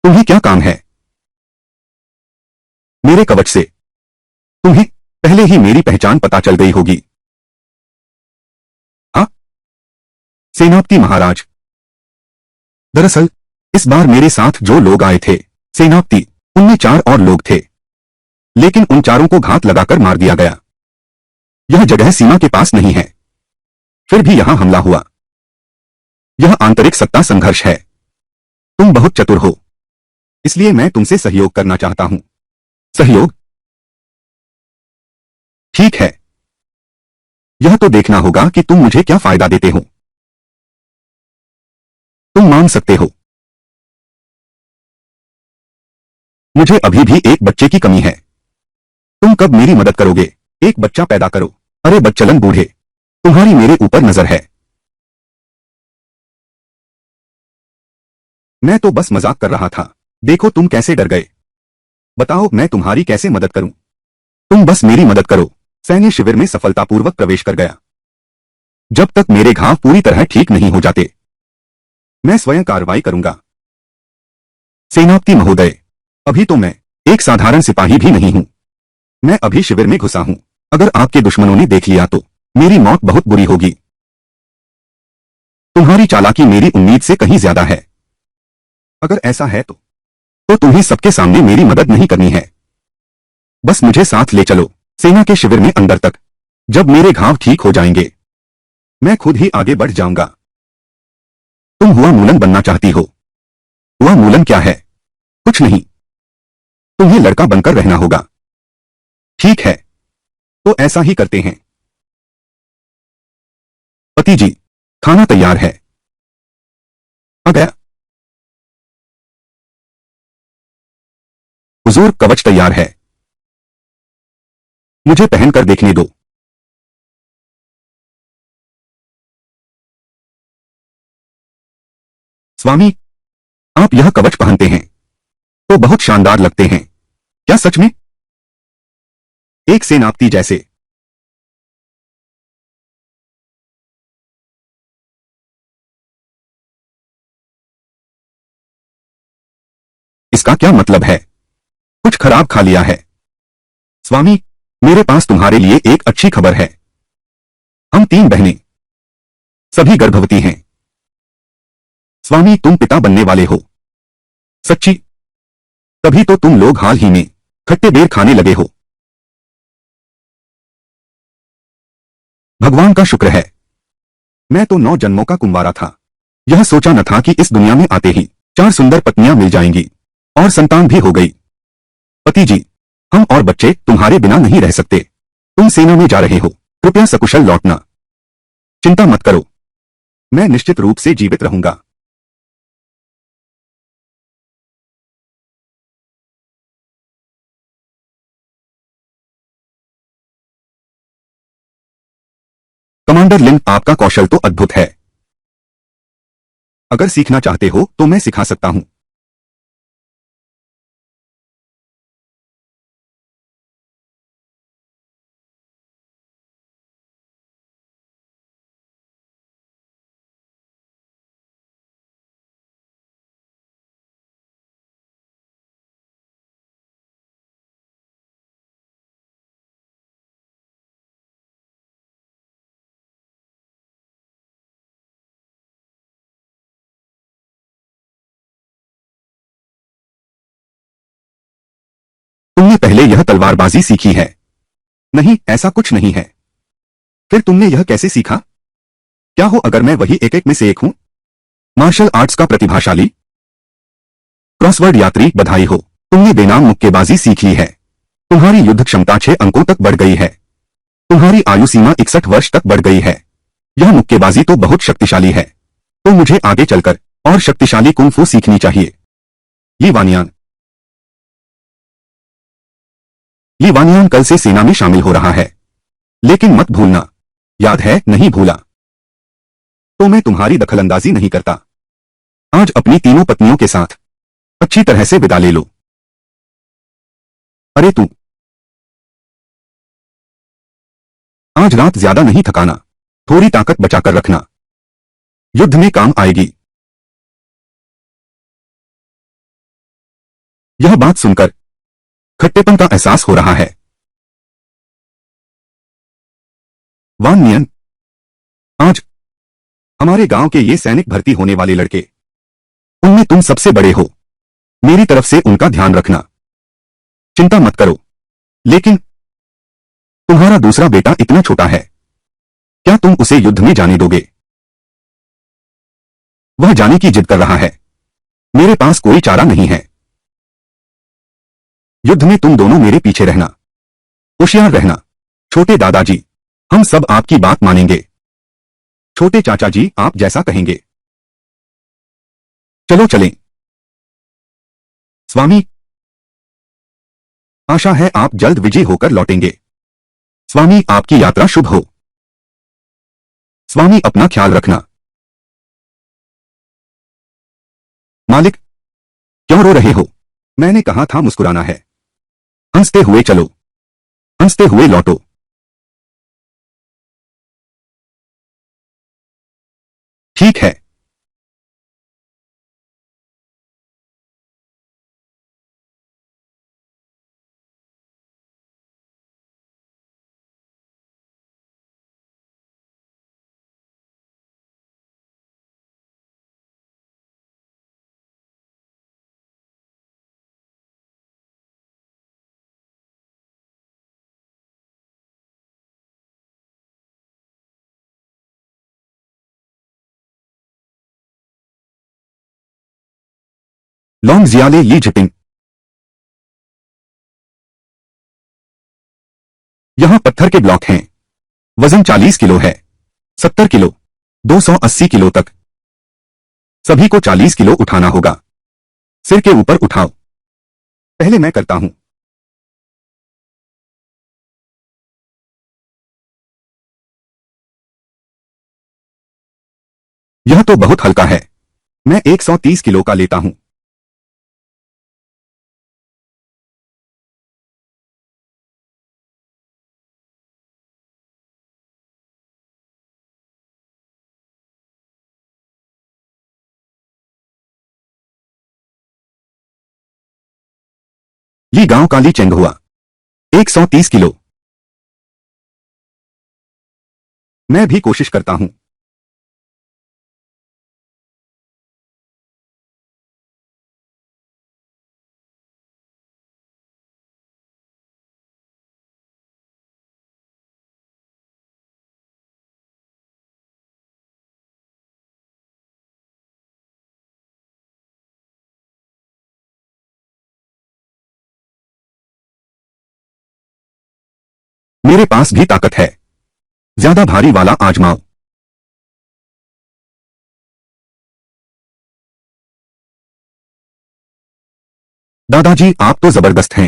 [SPEAKER 1] तुम्हें क्या काम है? मेरे कवच से तुम्हें पहले ही मेरी पहचान पता चल गई होगी। हाँ, सेनापति महाराज। दरअसल इस बार मेरे साथ जो लोग आए थे सेनापति, उनमें 4 और लोग थे, लेकिन उन चारों को घात लगाकर मार दिया गया। यह जगह सीमा के पास नहीं है, फिर भी यहां हमला हुआ। यह आंतरिक सत्ता संघर्ष है। तुम बहुत चतुर हो, इसलिए मैं तुमसे सहयोग करना चाहता हूं। सहयोग? ठीक है, यह तो देखना होगा कि तुम मुझे क्या फायदा देते हो। तुम मांग सकते हो। मुझे अभी भी एक बच्चे की कमी है। तुम कब मेरी मदद करोगे? एक बच्चा पैदा करो। अरे बच्चलन बूढ़े, तुम्हारी मेरे ऊपर नजर है। मैं तो बस मजाक कर रहा था। देखो तुम कैसे डर गए। बताओ मैं तुम्हारी कैसे मदद करूं? तुम बस मेरी मदद करो। सैन्य शिविर में सफलतापूर्वक प्रवेश कर गया। जब तक मेरे घाव पूरी तरह ठीक नहीं हो जाते, मैं स्वयं कार्रवाई करूंगा। सेनापति महोदय, अभी तो मैं एक साधारण सिपाही भी नहीं हूं। मैं अभी शिविर में घुसा हूं। अगर आपके दुश्मनों ने देख लिया तो मेरी मौत बहुत बुरी होगी। तुम्हारी चालाकी मेरी उम्मीद से कहीं ज्यादा है। अगर ऐसा है तो तुम्हें सबके सामने मेरी मदद नहीं करनी है। बस मुझे साथ ले चलो सेना के शिविर में अंदर तक। जब मेरे घाव ठीक हो जाएंगे, मैं खुद ही आगे बढ़ जाऊंगा। तुम हुआ मूलन बनना चाहती हो। हुआ मूलन क्या है? कुछ नहीं, तुम्हें लड़का बनकर रहना होगा। ठीक है, तो ऐसा ही करते हैं। पति जी, खाना तैयार है। आ गया। हुजूर कवच तैयार है, मुझे पहनकर देखने दो। स्वामी, आप यह कवच पहनते हैं तो बहुत शानदार लगते हैं। क्या सच में? एक सेनापति जैसे। इसका क्या मतलब है? कुछ खराब खा लिया है? स्वामी, मेरे पास तुम्हारे लिए एक अच्छी खबर है। हम 3 बहनें, सभी गर्भवती हैं। स्वामी, तुम पिता बनने वाले हो? सच्ची? तभी तो तुम लोग हाल ही में खट्टे बेर खाने लगे हो। भगवान का शुक्र है। मैं तो 9 जन्मों का कुंवारा था। यह सोचा न था कि इस दुनिया में आते ही 4 सुंदर पत्नियां मिल जाएंगी और संतान भी हो गई। पति जी, हम और बच्चे तुम्हारे बिना नहीं रह सकते। तुम सेना में जा रहे हो, कृपया सकुशल लौटना। चिंता मत करो, मैं निश्चित रूप से जीवित रहूंगा। कमांडर लिन, आपका कौशल तो अद्भुत है। अगर सीखना चाहते हो तो मैं सिखा सकता हूं। तुमने पहले यह तलवारबाजी सीखी है? नहीं, ऐसा कुछ नहीं है। फिर तुमने यह कैसे सीखा? क्या हो अगर मैं वही एक एक में से एक हूं? मार्शल आर्ट्स का प्रतिभाशाली क्रॉसवर्ड यात्री, बधाई हो। तुमने बेनाम मुक्केबाजी सीख ली है। तुम्हारी युद्ध क्षमता 6 अंकों तक बढ़ गई है। तुम्हारी आयु सीमा 61 वर्ष तक बढ़ गई है। यह मुक्केबाजी तो बहुत शक्तिशाली है। तो मुझे आगे चलकर और शक्तिशाली कुंग फू सीखनी चाहिए। ली वानियान। ली वानियान कल से सेना में शामिल हो रहा है। लेकिन मत भूलना। याद है? नहीं भूला तो मैं तुम्हारी दखलंदाजी नहीं करता। आज अपनी तीनों पत्नियों के साथ अच्छी तरह से विदा ले लो। अरे तू, आज रात ज्यादा नहीं थकाना। थोड़ी ताकत बचाकर रखना, युद्ध में काम आएगी। यह बात सुनकर खट्टेपन का एहसास हो रहा है। वान नियन, आज हमारे गांव के ये सैनिक भर्ती होने वाले लड़के, उनमें तुम सबसे बड़े हो। मेरी तरफ से उनका ध्यान रखना। चिंता मत करो। लेकिन तुम्हारा दूसरा बेटा इतना छोटा है, क्या तुम उसे युद्ध में जाने दोगे? वह जाने की जिद कर रहा है। मेरे पास कोई चारा नहीं है। युद्ध में तुम दोनों मेरे पीछे रहना। होशियार रहना। छोटे दादाजी, हम सब आपकी बात मानेंगे। छोटे चाचा जी, आप जैसा कहेंगे। चलो चलें। स्वामी, आशा है आप जल्द विजयी होकर लौटेंगे। स्वामी, आपकी यात्रा शुभ हो। स्वामी, अपना ख्याल रखना। मालिक, क्यों रो रहे हो? मैंने कहा था मुस्कुराना है। हंसते हुए चलो, हंसते हुए लौटो। ठीक है। लॉन्ग जियाले ली जिपिंग। यहां पत्थर के ब्लॉक हैं। वजन 40 किलो है। 70 किलो, 280 किलो तक। सभी को 40 किलो उठाना होगा। सिर के ऊपर उठाओ। पहले मैं करता हूं। यह तो बहुत हल्का है। मैं 130 किलो का लेता हूं। ये गांव काली चेंग हुआ। 130 किलो। मैं भी कोशिश करता हूं। मेरे पास भी ताकत है। ज्यादा भारी वाला आजमाओ। दादाजी आप तो जबरदस्त हैं।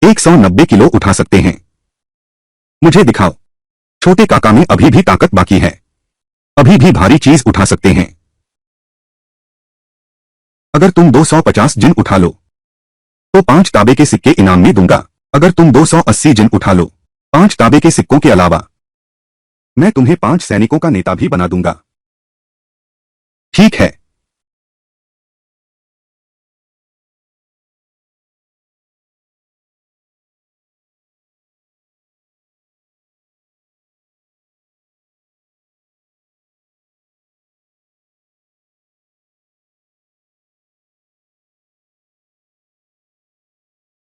[SPEAKER 1] 190 किलो उठा सकते हैं। मुझे दिखाओ। छोटे काका में अभी भी ताकत बाकी है। अभी भी भारी चीज उठा सकते हैं। अगर तुम 250 जिन उठा लो तो 5 तांबे के सिक्के इनाम में दूंगा। अगर तुम 280 जिन उठा लो 5 तांबे के सिक्कों के अलावा मैं तुम्हें 5 सैनिकों का नेता भी बना दूंगा। ठीक है।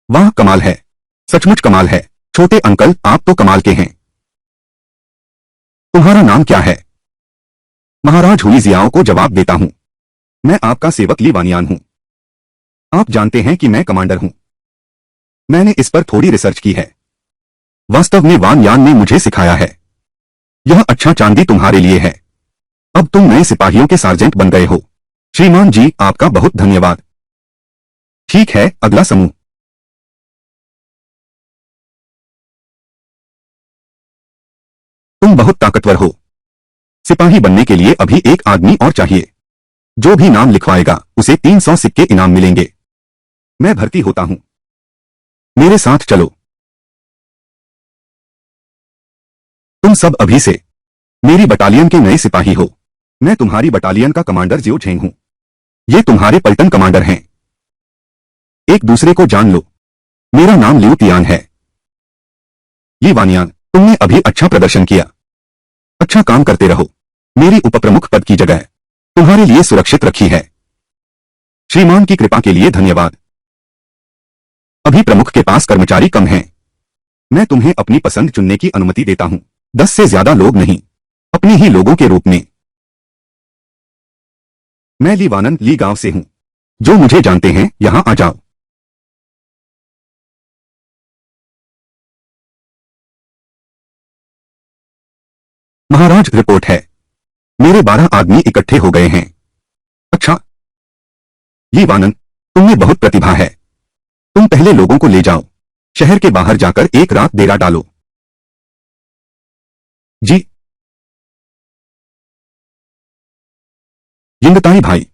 [SPEAKER 1] वाह कमाल है। सचमुच कमाल है। छोटे अंकल आप तो कमाल के हैं। तुम्हारा नाम क्या है? महाराज हुई जियाओं को जवाब देता हूं। मैं आपका सेवक ली वानियान हूं। आप जानते हैं कि मैं कमांडर हूं। मैंने इस पर थोड़ी रिसर्च की है। वास्तव में वान यान ने मुझे सिखाया है। यह अच्छा चांदी तुम्हारे लिए है। अब तुम नए सिपाहियों के सार्जेंट बन गए हो। श्रीमान जी आपका बहुत धन्यवाद। ठीक है अगला समूह। तुम बहुत ताकतवर हो। सिपाही बनने के लिए अभी एक आदमी और चाहिए। जो भी नाम लिखवाएगा उसे 300 सिक्के इनाम मिलेंगे। मैं भर्ती होता हूं। मेरे साथ चलो। तुम सब अभी से मेरी बटालियन के नए सिपाही हो। मैं तुम्हारी बटालियन का कमांडर जियो झेंग हूं। ये तुम्हारे पलटन कमांडर हैं। एक दूसरे को जान लो। मेरा नाम लियू तियान है। ली वानियान तुमने अभी अच्छा प्रदर्शन किया। अच्छा काम करते रहो। मेरी उपप्रमुख पद की जगह तुम्हारे लिए सुरक्षित रखी है। श्रीमान की कृपा के लिए धन्यवाद। अभी प्रमुख के पास कर्मचारी कम हैं। मैं तुम्हें अपनी पसंद चुनने की अनुमति देता हूं। 10 से ज्यादा लोग नहीं। अपने ही लोगों के रूप में। मैं ली वानन ली गांव से हूं। जो मुझे जानते हैं यहां आ जाओ। महाराज रिपोर्ट है। मेरे 12 आदमी इकट्ठे हो गए हैं। अच्छा। ली वानन तुम में बहुत प्रतिभा है। तुम पहले लोगों को ले जाओ। शहर के बाहर जाकर एक रात डेरा डालो। जी। यिंगताई भाई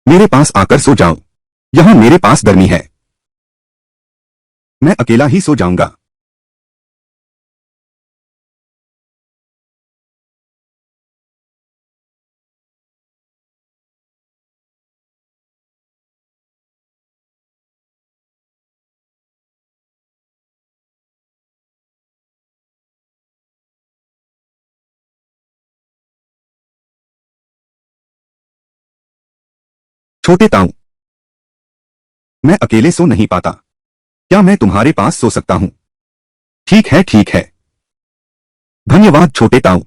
[SPEAKER 1] मेरे पास आकर सो जाओ। यहां मेरे पास गर्मी है। मैं अकेला ही सो जाऊंगा। छोटे ताऊ मैं अकेले सो नहीं पाता। क्या मैं तुम्हारे पास सो सकता हूं? ठीक है ठीक है। धन्यवाद छोटे ताऊ।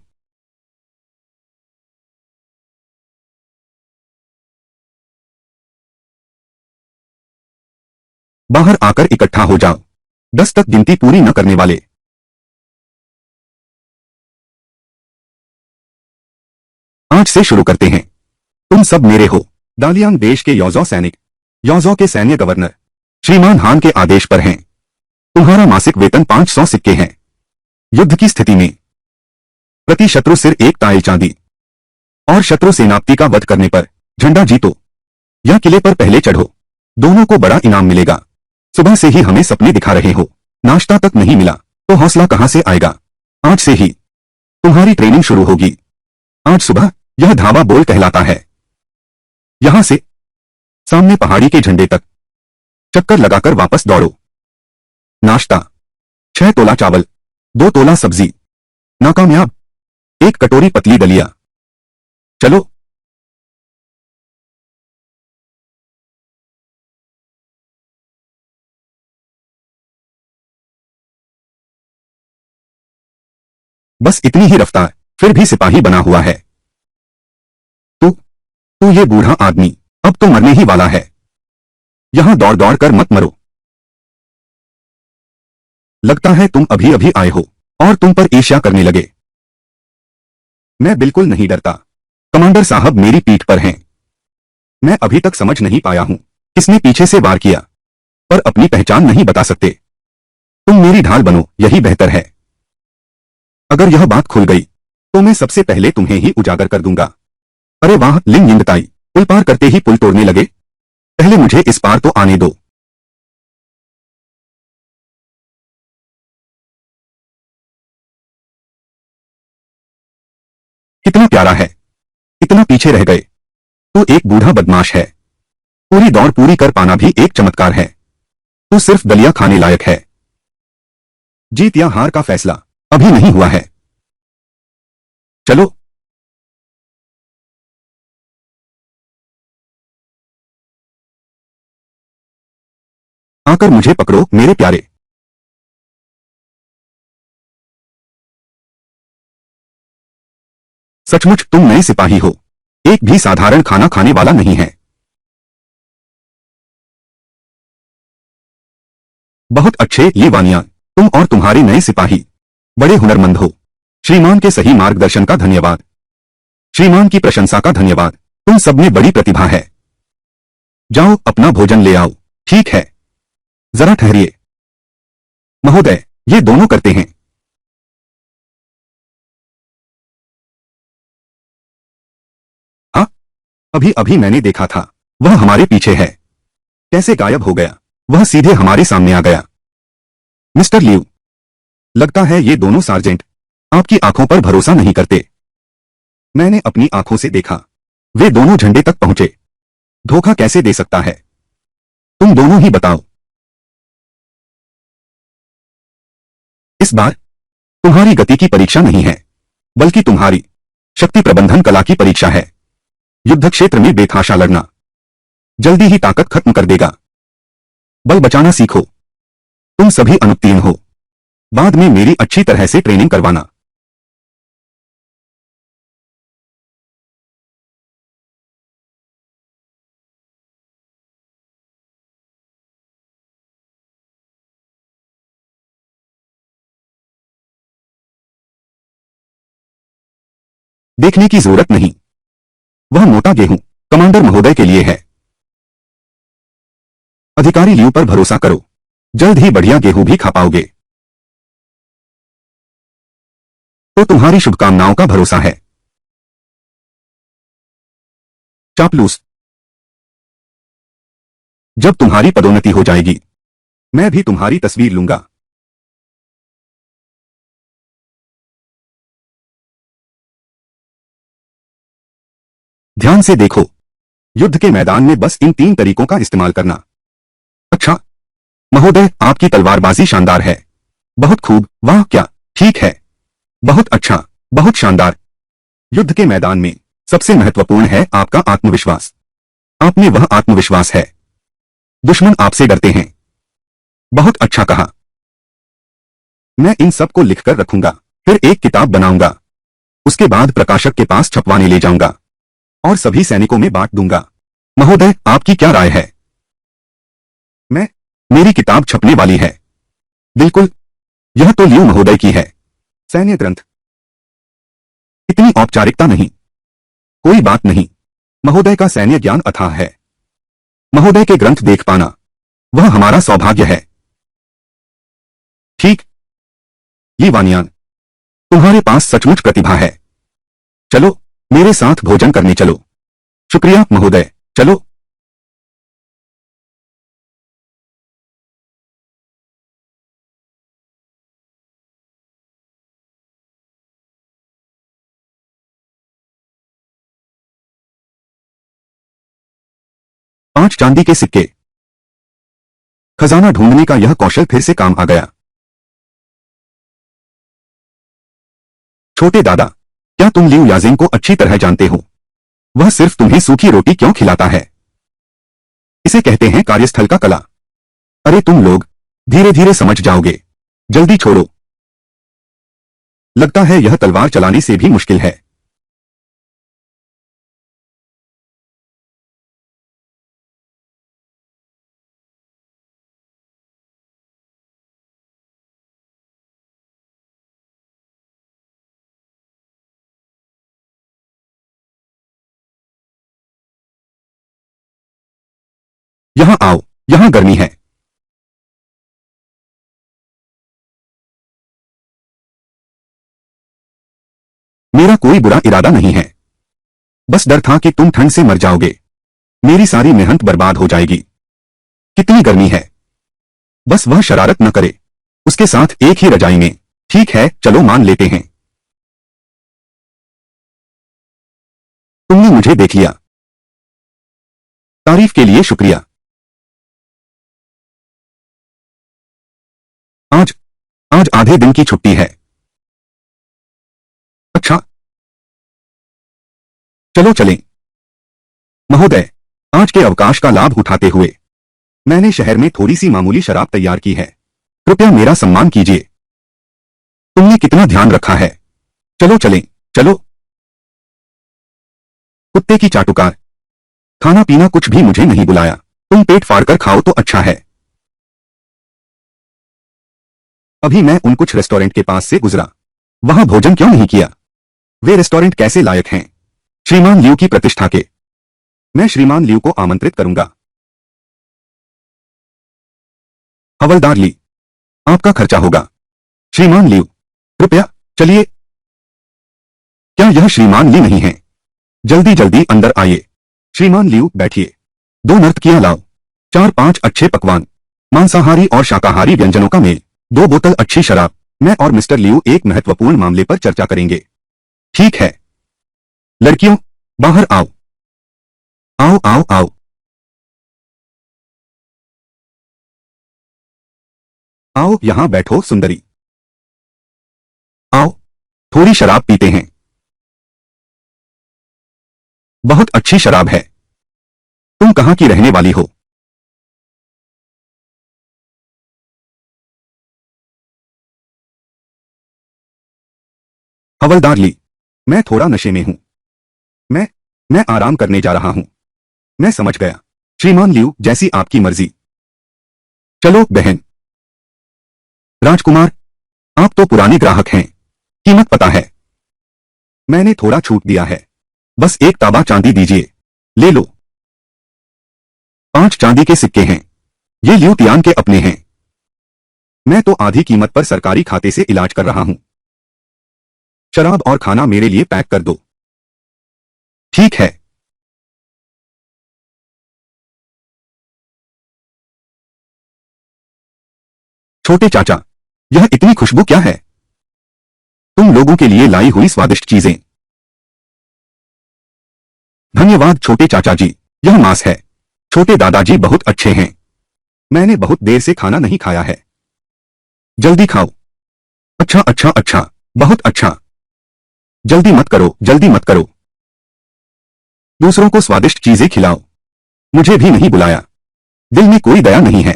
[SPEAKER 1] बाहर आकर इकट्ठा हो जाओ। 10 तक गिनती पूरी न करने वाले। आज से शुरू करते हैं। तुम सब मेरे हो। दालियांग देश के योजो सैनिक। योजो के सैन्य गवर्नर श्रीमान हान के आदेश पर हैं। तुम्हारा मासिक वेतन 500 सिक्के हैं। युद्ध की स्थिति में प्रति शत्रु सिर 1 ताइल चांदी और शत्रु सेनापति का वध करने पर झंडा जीतो या किले पर पहले चढ़ो, दोनों को बड़ा इनाम मिलेगा। सुबह से ही हमें सपने दिखा रहे हो, नाश्ता तक नहीं मिला तो हौसला कहां से आएगा। आज से ही तुम्हारी ट्रेनिंग शुरू होगी। आज सुबह यह धावा बोल कहलाता है। यहां से सामने पहाड़ी के झंडे तक चक्कर लगाकर वापस दौड़ो। नाश्ता 6 तोला चावल, 2 तोला सब्जी, नाकामयाब, 1 कटोरी पतली दलिया। चलो। बस इतनी ही रफ्तार, फिर भी सिपाही बना हुआ है। तू ये बूढ़ा आदमी अब तो मरने ही वाला है। यहां दौड़ दौड़ कर मत मरो। लगता है तुम अभी अभी आए हो और तुम पर ईर्ष्या करने लगे। मैं बिल्कुल नहीं डरता। कमांडर साहब मेरी पीठ पर हैं। मैं अभी तक समझ नहीं पाया हूं किसने पीछे से वार किया, पर अपनी पहचान नहीं बता सकते। तुम मेरी ढाल बनो, यही बेहतर है। अगर यह बात खुल गई तो मैं सबसे पहले तुम्हें ही उजागर कर दूंगा। अरे वाह लिंग यिंगताई, पुल पार करते ही पुल तोड़ने लगे। पहले मुझे इस पार तो आने दो। कितना प्यारा है, इतना पीछे रह गए। तू एक बूढ़ा बदमाश है। पूरी दौड़ पूरी कर पाना भी एक चमत्कार है। तू सिर्फ दलिया खाने लायक है। जीत या हार का फैसला अभी नहीं हुआ है। चलो। आकर मुझे पकड़ो मेरे प्यारे। सचमुच तुम नए सिपाही हो, एक भी साधारण खाना खाने वाला नहीं है। बहुत अच्छे ये वानिया, तुम और तुम्हारे नए सिपाही बड़े हुनरमंद हो। श्रीमान के सही मार्गदर्शन का धन्यवाद। श्रीमान की प्रशंसा का धन्यवाद। तुम सब में बड़ी प्रतिभा है। जाओ अपना भोजन ले आओ। ठीक है, जरा ठहरिए महोदय, ये दोनों करते हैं। हाँ, अभी अभी मैंने देखा था, वह हमारे पीछे है। कैसे गायब हो गया? वह सीधे हमारे सामने आ गया। मिस्टर लियू, लगता है ये दोनों सार्जेंट आपकी आंखों पर भरोसा नहीं करते। मैंने अपनी आंखों से देखा, वे दोनों झंडे तक पहुंचे। धोखा कैसे दे सकता है? तुम दोनों ही बताओ। इस बार तुम्हारी गति की परीक्षा नहीं है, बल्कि तुम्हारी शक्ति प्रबंधन कला की परीक्षा है। युद्ध क्षेत्र में बेतहाशा लड़ना जल्दी ही ताकत खत्म कर देगा। बल बचाना सीखो। तुम सभी अनुत्तीर्ण हो, बाद में मेरी अच्छी तरह से ट्रेनिंग करवाना। देखने की जरूरत नहीं, वह मोटा गेहूं कमांडर महोदय के लिए है। अधिकारी लियू पर भरोसा करो, जल्द ही बढ़िया गेहूं भी खा पाओगे। तो तुम्हारी शुभकामनाओं का भरोसा है। चापलूस, जब तुम्हारी पदोन्नति हो जाएगी मैं भी तुम्हारी तस्वीर लूंगा। ध्यान से देखो, युद्ध के मैदान में बस इन 3 तरीकों का इस्तेमाल करना। अच्छा महोदय, आपकी तलवारबाजी शानदार है। बहुत खूब, वाह क्या, ठीक है, बहुत अच्छा, बहुत शानदार। युद्ध के मैदान में सबसे महत्वपूर्ण है आपका आत्मविश्वास। आप में वह आत्मविश्वास है। दुश्मन आपसे डरते हैं। बहुत अच्छा कहा। मैं इन सब को लिखकर रखूंगा, फिर एक किताब बनाऊंगा। उसके बाद प्रकाशक के पास छपवाने ले जाऊंगा और सभी सैनिकों में बांट दूंगा। महोदय, आपकी क्या राय है? मेरी किताब छपने वाली है। बिल्कुल, यह तो लियू महोदय की है। सैन्य ग्रंथ, इतनी औपचारिकता नहीं। कोई बात नहीं, महोदय का सैन्य ज्ञान अथाह है। महोदय के ग्रंथ देख पाना वह हमारा सौभाग्य है। ठीक, ये वानियान, तुम्हारे पास सचमुच प्रतिभा है। चलो मेरे साथ भोजन करने चलो। शुक्रिया महोदय। चलो। 5 चांदी के सिक्के। खजाना ढूंढने का यह कौशल फिर से काम आ गया। छोटे दादा, क्या तुम लिऊ याजिंग को अच्छी तरह जानते हो? वह सिर्फ तुम्हें सूखी रोटी क्यों खिलाता है? इसे कहते हैं कार्यस्थल का कला। अरे तुम लोग धीरे धीरे समझ जाओगे। जल्दी छोड़ो। लगता है यह तलवार चलाने से भी मुश्किल है। यहां आओ, यहां गर्मी है। मेरा कोई बुरा इरादा नहीं है। बस डर था कि तुम ठंड से मर जाओगे। मेरी सारी मेहनत बर्बाद हो जाएगी। कितनी गर्मी है। बस वह शरारत न करे। उसके साथ एक ही रजाई में। ठीक है, चलो मान लेते हैं। तुमने मुझे देख लिया। तारीफ के लिए शुक्रिया। आज आज आधे दिन की छुट्टी है। अच्छा, चलो चलें। महोदय, आज के अवकाश का लाभ उठाते हुए मैंने शहर में थोड़ी सी मामूली शराब तैयार की है। कृपया मेरा सम्मान कीजिए। तुमने कितना ध्यान रखा है। चलो चलें। चलो। कुत्ते की चाटुकार। खाना पीना कुछ भी मुझे नहीं बुलाया। तुम पेट फाड़कर खाओ तो अच्छा है। अभी मैं उन कुछ रेस्टोरेंट के पास से गुजरा। वहां भोजन क्यों नहीं किया? वे रेस्टोरेंट कैसे लायक हैं? श्रीमान लियू की प्रतिष्ठा के। मैं श्रीमान लियू को आमंत्रित करूंगा। हवलदार ली, आपका खर्चा होगा। श्रीमान लियू, कृपया चलिए। क्या यह श्रीमान ली नहीं है? जल्दी जल्दी अंदर आइए। श्रीमान लियू बैठिए। 2 नर्तकियां लाओ। 4-5 अच्छे पकवान। मांसाहारी और शाकाहारी व्यंजनों का मेल। 2 बोतल अच्छी शराब। मैं और मिस्टर लियू एक महत्वपूर्ण मामले पर चर्चा करेंगे। ठीक है। लड़कियों, बाहर आओ। आओ आओ आओ। आओ यहां बैठो सुंदरी। आओ, थोड़ी शराब पीते हैं। बहुत अच्छी शराब है। तुम कहां की रहने वाली हो? हवलदार ली, मैं थोड़ा नशे में हूं। मैं मैं आराम करने जा रहा हूं। मैं समझ गया। श्रीमान लियू, जैसी आपकी मर्जी। चलो बहन। राजकुमार, आप तो पुराने ग्राहक हैं। कीमत पता है। मैंने थोड़ा छूट दिया है। बस एक ताबा चांदी दीजिए। ले लो। 5 चांदी के सिक्के हैं। ये लियू तियान के अपने हैं। मैं तो आधी कीमत पर सरकारी खाते से इलाज कर रहा हूं। शराब और खाना मेरे लिए पैक कर दो। ठीक है। छोटे चाचा, यह इतनी खुशबू क्या है? तुम लोगों के लिए लाई हुई स्वादिष्ट चीजें। धन्यवाद छोटे चाचा जी। यह मांस है। छोटे दादाजी बहुत अच्छे हैं। मैंने बहुत देर से खाना नहीं खाया है। जल्दी खाओ। अच्छा अच्छा अच्छा। बहुत अच्छा। जल्दी मत करो, जल्दी मत करो। दूसरों को स्वादिष्ट चीजें खिलाओ। मुझे भी नहीं बुलाया। दिल में कोई दया नहीं है।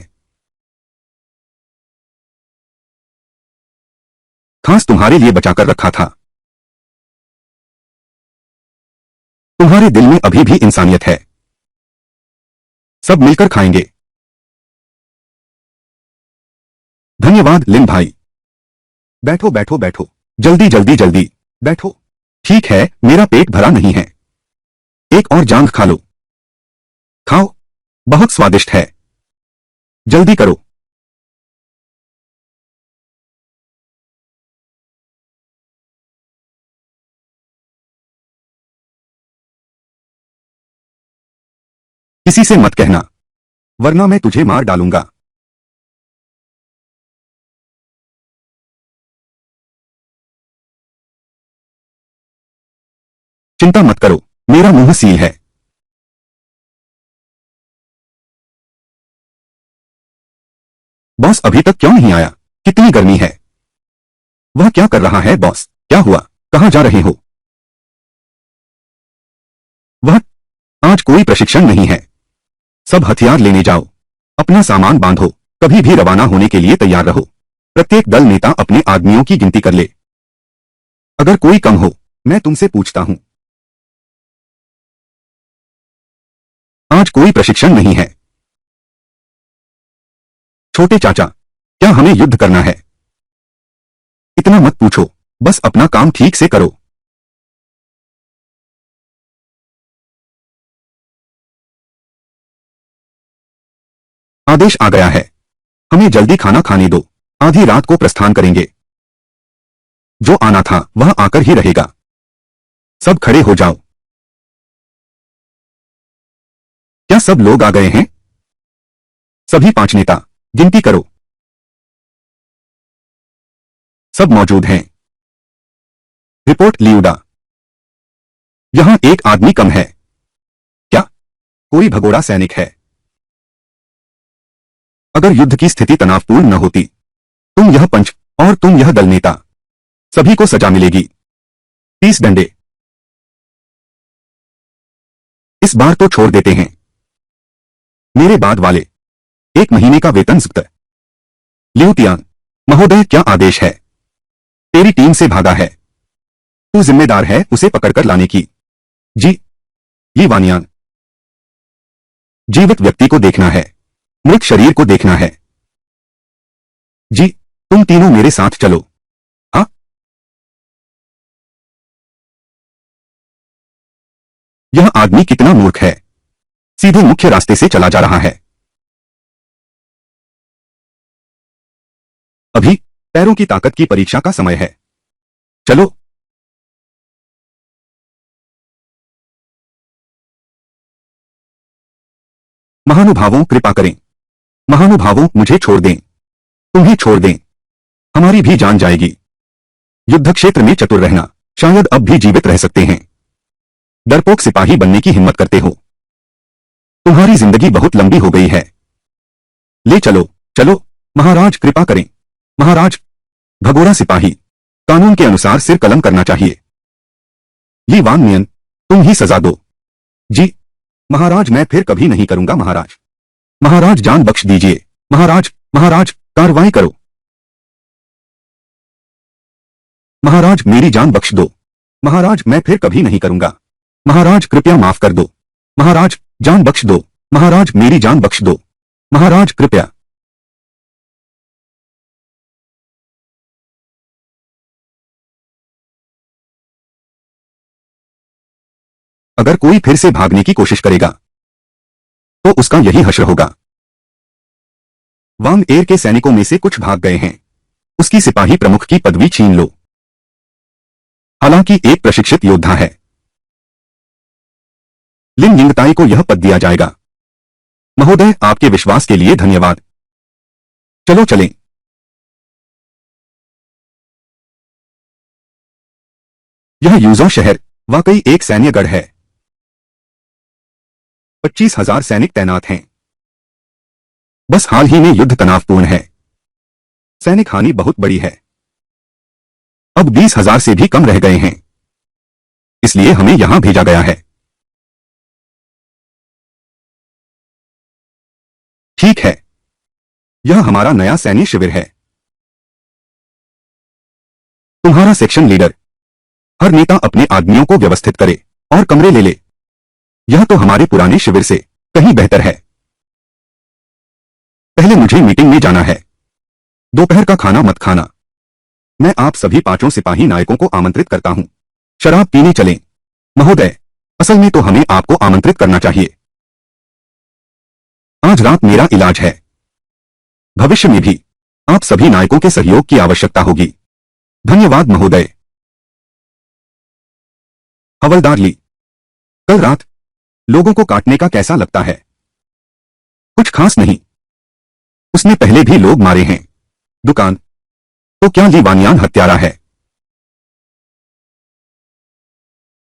[SPEAKER 1] खास तुम्हारे लिए बचाकर रखा था। तुम्हारे दिल में अभी भी इंसानियत है। सब मिलकर खाएंगे। धन्यवाद लिन भाई। बैठो बैठो बैठो। जल्दी जल्दी जल्दी। बैठो। ठीक है, मेरा पेट भरा नहीं है। एक और जांघ खा लो। खाओ। बहुत स्वादिष्ट है। जल्दी करो। किसी से मत कहना, वरना मैं तुझे मार डालूंगा। चिंता मत करो, मेरा मुंह सील है। बॉस अभी तक क्यों नहीं आया? कितनी गर्मी है। वह क्या कर रहा है बॉस? क्या हुआ? कहां जा रहे हो? वह आज कोई प्रशिक्षण नहीं है। सब हथियार लेने जाओ, अपना सामान बांधो, कभी भी रवाना होने के लिए तैयार रहो। प्रत्येक दल नेता अपने आदमियों की गिनती कर ले। अगर कोई कम हो, मैं तुमसे पूछता हूं। आज कोई प्रशिक्षण नहीं है। छोटे चाचा, क्या हमें युद्ध करना है? इतना मत पूछो, बस अपना काम ठीक से करो। आदेश आ गया है। हमें जल्दी खाना खाने दो, आधी रात को प्रस्थान करेंगे। जो आना था वह आकर ही रहेगा। सब खड़े हो जाओ। क्या सब लोग आ गए हैं? सभी 5 नेता, गिनती करो। सब मौजूद हैं। रिपोर्ट लियूडा। यहां एक आदमी कम है। क्या कोई भगोड़ा सैनिक है? अगर युद्ध की स्थिति तनावपूर्ण न होती, तुम यह पंच और तुम यह दल नेता, सभी को सजा मिलेगी। 30 डंडे। इस बार तो छोड़ देते हैं। मेरे बाद वाले 1 महीने का वेतन जब्त। लियूटियान महोदय, क्या आदेश है? तेरी टीम से भागा है, तू जिम्मेदार है उसे पकड़कर लाने की। जी। ये वानियान। जीवित व्यक्ति को देखना है, मृत शरीर को देखना है। जी, तुम तीनों मेरे साथ चलो। हाँ। यह आदमी कितना मूर्ख है, सीधे मुख्य रास्ते से चला जा रहा है। अभी पैरों की ताकत की परीक्षा का समय है। चलो। महानुभावों, कृपा करें। महानुभावों, मुझे छोड़ दें, तुम्हें छोड़ दें, हमारी भी जान जाएगी। युद्ध क्षेत्र में चतुर रहना, शायद अब भी जीवित रह सकते हैं। डरपोक सिपाही बनने की हिम्मत करते हो। तुम्हारी जिंदगी बहुत लंबी हो गई है। ले चलो, चलो। महाराज कृपा करें। महाराज। भगोड़ा सिपाही, कानून के अनुसार सिर कलम करना चाहिए। ली वान मियन, तुम ही सजा दो। जी। महाराज, मैं फिर कभी नहीं करूंगा महाराज। महाराज, जान बख्श दीजिए। महाराज, महाराज, कार्रवाई करो। महाराज, मेरी जान बख्श दो। महाराज, मैं फिर कभी नहीं करूंगा। महाराज, कृपया माफ कर दो। महाराज, जान बख्श दो। महाराज, मेरी जान बख्श दो। महाराज, कृपया। अगर कोई फिर से भागने की कोशिश करेगा, तो उसका यही हश्र होगा। वांग एर के सैनिकों में से कुछ भाग गए हैं। उसकी सिपाही प्रमुख की पदवी छीन लो। हालांकि एक प्रशिक्षित योद्धा है। लिन यिंगताई को यह पद दिया जाएगा। महोदय, आपके विश्वास के लिए धन्यवाद। चलो चलें। यह यूजो शहर वाकई एक सैन्यगढ़ है। 25,000 सैनिक तैनात हैं। बस हाल ही में युद्ध तनावपूर्ण है। सैनिक हानि बहुत बड़ी है। अब 20,000 से भी कम रह गए हैं, इसलिए हमें यहां भेजा गया है। ठीक है, यह हमारा नया सैन्य शिविर है। तुम्हारा सेक्शन लीडर, हर नेता अपने आदमियों को व्यवस्थित करे और कमरे ले ले। यह तो हमारे पुराने शिविर से कहीं बेहतर है। पहले मुझे मीटिंग में जाना है। दोपहर का खाना मत खाना। मैं आप सभी 5 सिपाही नायकों को आमंत्रित करता हूं। शराब पीने चलें। महोदय, असल में तो हमें आपको आमंत्रित करना चाहिए। आज रात मेरा इलाज है। भविष्य में भी आप सभी नायकों के सहयोग की आवश्यकता होगी। धन्यवाद महोदय। हवलदार ली, कल रात लोगों को काटने का कैसा लगता है? कुछ खास नहीं। उसने पहले भी लोग मारे हैं। दुकान। तो क्या ली वानियान हत्यारा है?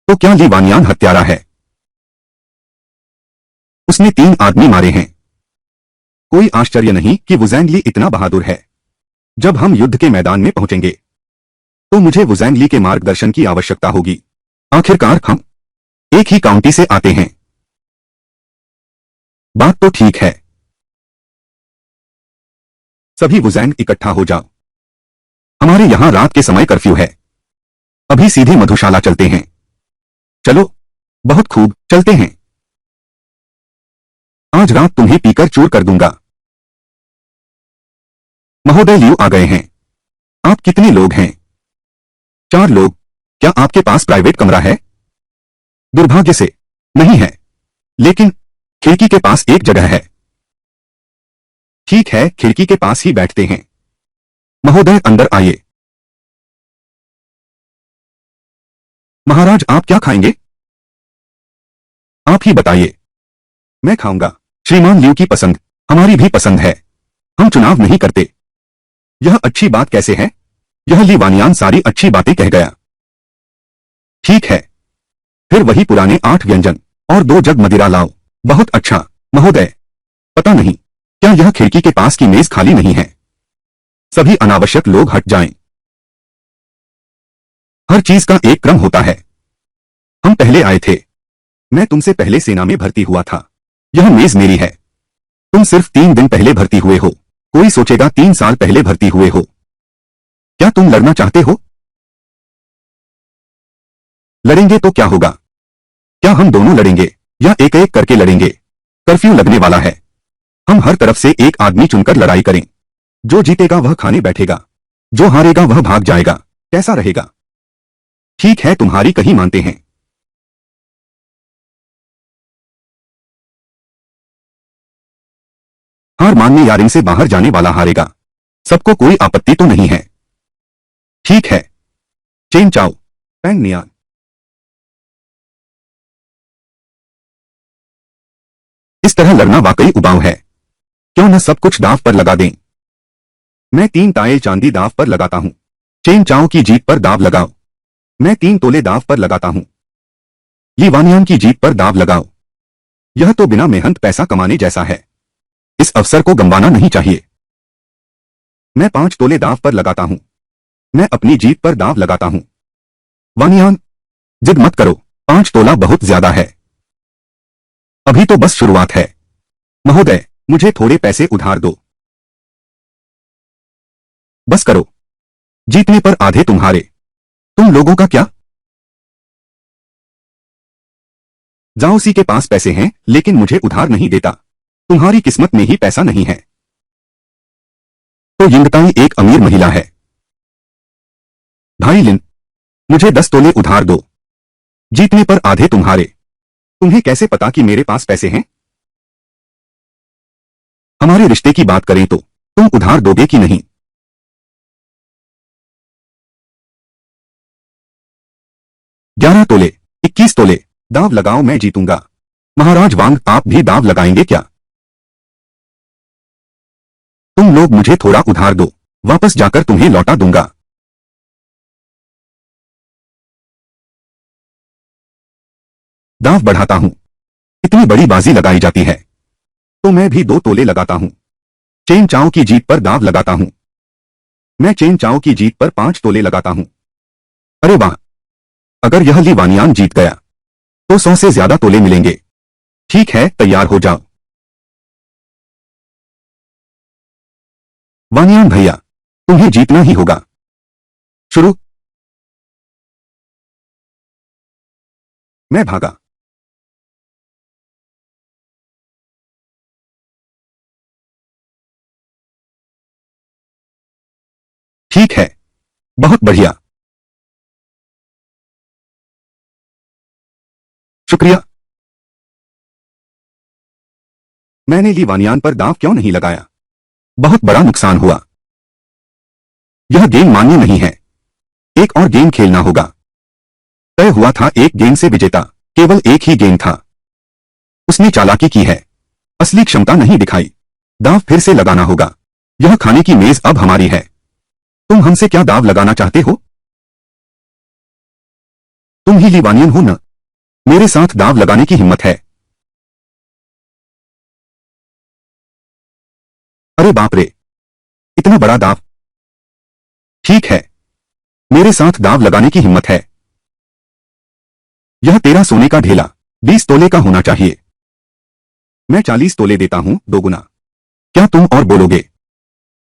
[SPEAKER 1] तो क्या ली वानियान हत्यारा है? उसने 3 आदमी मारे हैं। कोई आश्चर्य नहीं कि वुज़ैंग ली इतना बहादुर है। जब हम युद्ध के मैदान में पहुंचेंगे तो मुझे वुज़ैंग ली के मार्गदर्शन की आवश्यकता होगी। आखिरकार हम एक ही काउंटी से आते हैं। बात तो ठीक है। सभी वुज़ैंग इकट्ठा हो जाओ। हमारे यहां रात के समय कर्फ्यू है। अभी सीधे मधुशाला चलते हैं। चलो। बहुत खूब, चलते हैं। आज रात तुम्हें पीकर चूर कर दूंगा। महोदय लियू आ गए हैं। आप कितने लोग हैं? 4 लोग। क्या आपके पास प्राइवेट कमरा है? दुर्भाग्य से नहीं है, लेकिन खिड़की के पास एक जगह है। ठीक है, खिड़की के पास ही बैठते हैं। महोदय अंदर आइए। महाराज आप क्या खाएंगे? आप ही बताइए। मैं खाऊंगा। श्रीमान लियू की पसंद हमारी भी पसंद है। हम चुनाव नहीं करते। यह अच्छी बात कैसे है? यह ली वानियान सारी अच्छी बातें कह गया। ठीक है, फिर वही पुराने 8 व्यंजन और 2 जग मदिरा लाओ। बहुत अच्छा महोदय। पता नहीं क्या यह खिड़की के पास की मेज खाली नहीं है। सभी अनावश्यक लोग हट जाएं। हर चीज का एक क्रम होता है। हम पहले आए थे। मैं तुमसे पहले सेना में भर्ती हुआ था। यह मेज मेरी है। तुम सिर्फ 3 दिन पहले भर्ती हुए हो। कोई सोचेगा 3 साल पहले भर्ती हुए हो। क्या तुम लड़ना चाहते हो? लड़ेंगे तो क्या होगा? क्या हम दोनों लड़ेंगे या एक एक करके लड़ेंगे? कर्फ्यू लगने वाला है। हम हर तरफ से एक आदमी चुनकर लड़ाई करें। जो जीतेगा वह खाने बैठेगा। जो हारेगा वह भाग जाएगा। कैसा रहेगा? ठीक है, तुम्हारी कहीं मानते हैं। हार मानने या रिंग से बाहर जाने वाला हारेगा। सबको कोई आपत्ति तो नहीं है? ठीक है। चेन चाओ, पैंग नियान। इस तरह लड़ना वाकई उबाऊ है। क्यों न सब कुछ दांव पर लगा दें? मैं 3 ताये चांदी दांव पर लगाता हूं। चेन चाओ की जीत पर दांव लगाओ। मैं 3 तोले दांव पर लगाता हूं। ली वानियान की जीत पर दांव लगाओ। यह तो बिना मेहनत पैसा कमाने जैसा है। इस अवसर को गंवाना नहीं चाहिए। मैं 5 तोले दांव पर लगाता हूं। मैं अपनी जीत पर दांव लगाता हूं। वानियान, जिद मत करो। 5 तोला बहुत ज्यादा है। अभी तो बस शुरुआत है। महोदय, मुझे थोड़े पैसे उधार दो। बस करो। जीतने पर आधे तुम्हारे। तुम लोगों का क्या? जाओसी के पास पैसे हैं लेकिन मुझे उधार नहीं देता। तुम्हारी किस्मत में ही पैसा नहीं है। तो यिंगताई एक अमीर महिला है। भाई लिन, मुझे 10 तोले उधार दो। जीतने पर आधे तुम्हारे। तुम्हें कैसे पता कि मेरे पास पैसे हैं? हमारे रिश्ते की बात करें तो तुम उधार दोगे कि नहीं? 11 तोले, 21 तोले। दांव लगाओ, मैं जीतूंगा। महाराज वांग, आप भी दांव लगाएंगे क्या? तुम लोग मुझे थोड़ा उधार दो, वापस जाकर तुम्हें लौटा दूंगा। दांव बढ़ाता हूं। इतनी बड़ी बाजी लगाई जाती है तो मैं भी 2 तोले लगाता हूं। चेन चाओ की जीत पर दांव लगाता हूं। मैं चेन चाओ की जीत पर 5 तोले लगाता हूं। अरे वाह! अगर यह ली वानियान जीत गया तो 100 से ज्यादा तोले मिलेंगे। ठीक है, तैयार हो जाओ। वानियान भैया, तुम्हें जीतना ही होगा। शुरू। मैं भागा। ठीक है, बहुत बढ़िया। शुक्रिया। मैंने ली वानियान पर दांव क्यों नहीं लगाया? बहुत बड़ा नुकसान हुआ। यह गेम मान्य नहीं है। एक और गेम खेलना होगा। तय हुआ था एक गेम से विजेता केवल एक ही गेम था। उसने चालाकी की है। असली क्षमता नहीं दिखाई। दाव फिर से लगाना होगा। यह खाने की मेज अब हमारी है। तुम हमसे क्या दाव लगाना चाहते हो? तुम ही लीवानियन हो न? मेरे साथ दाव लगाने की हिम्मत है? अरे बाप रे, इतना बड़ा दाव। ठीक है, मेरे साथ दाव लगाने की हिम्मत है। यह तेरा सोने का ढेला 20 तोले का होना चाहिए। मैं 40 तोले देता हूं, दोगुना। क्या तुम और बोलोगे?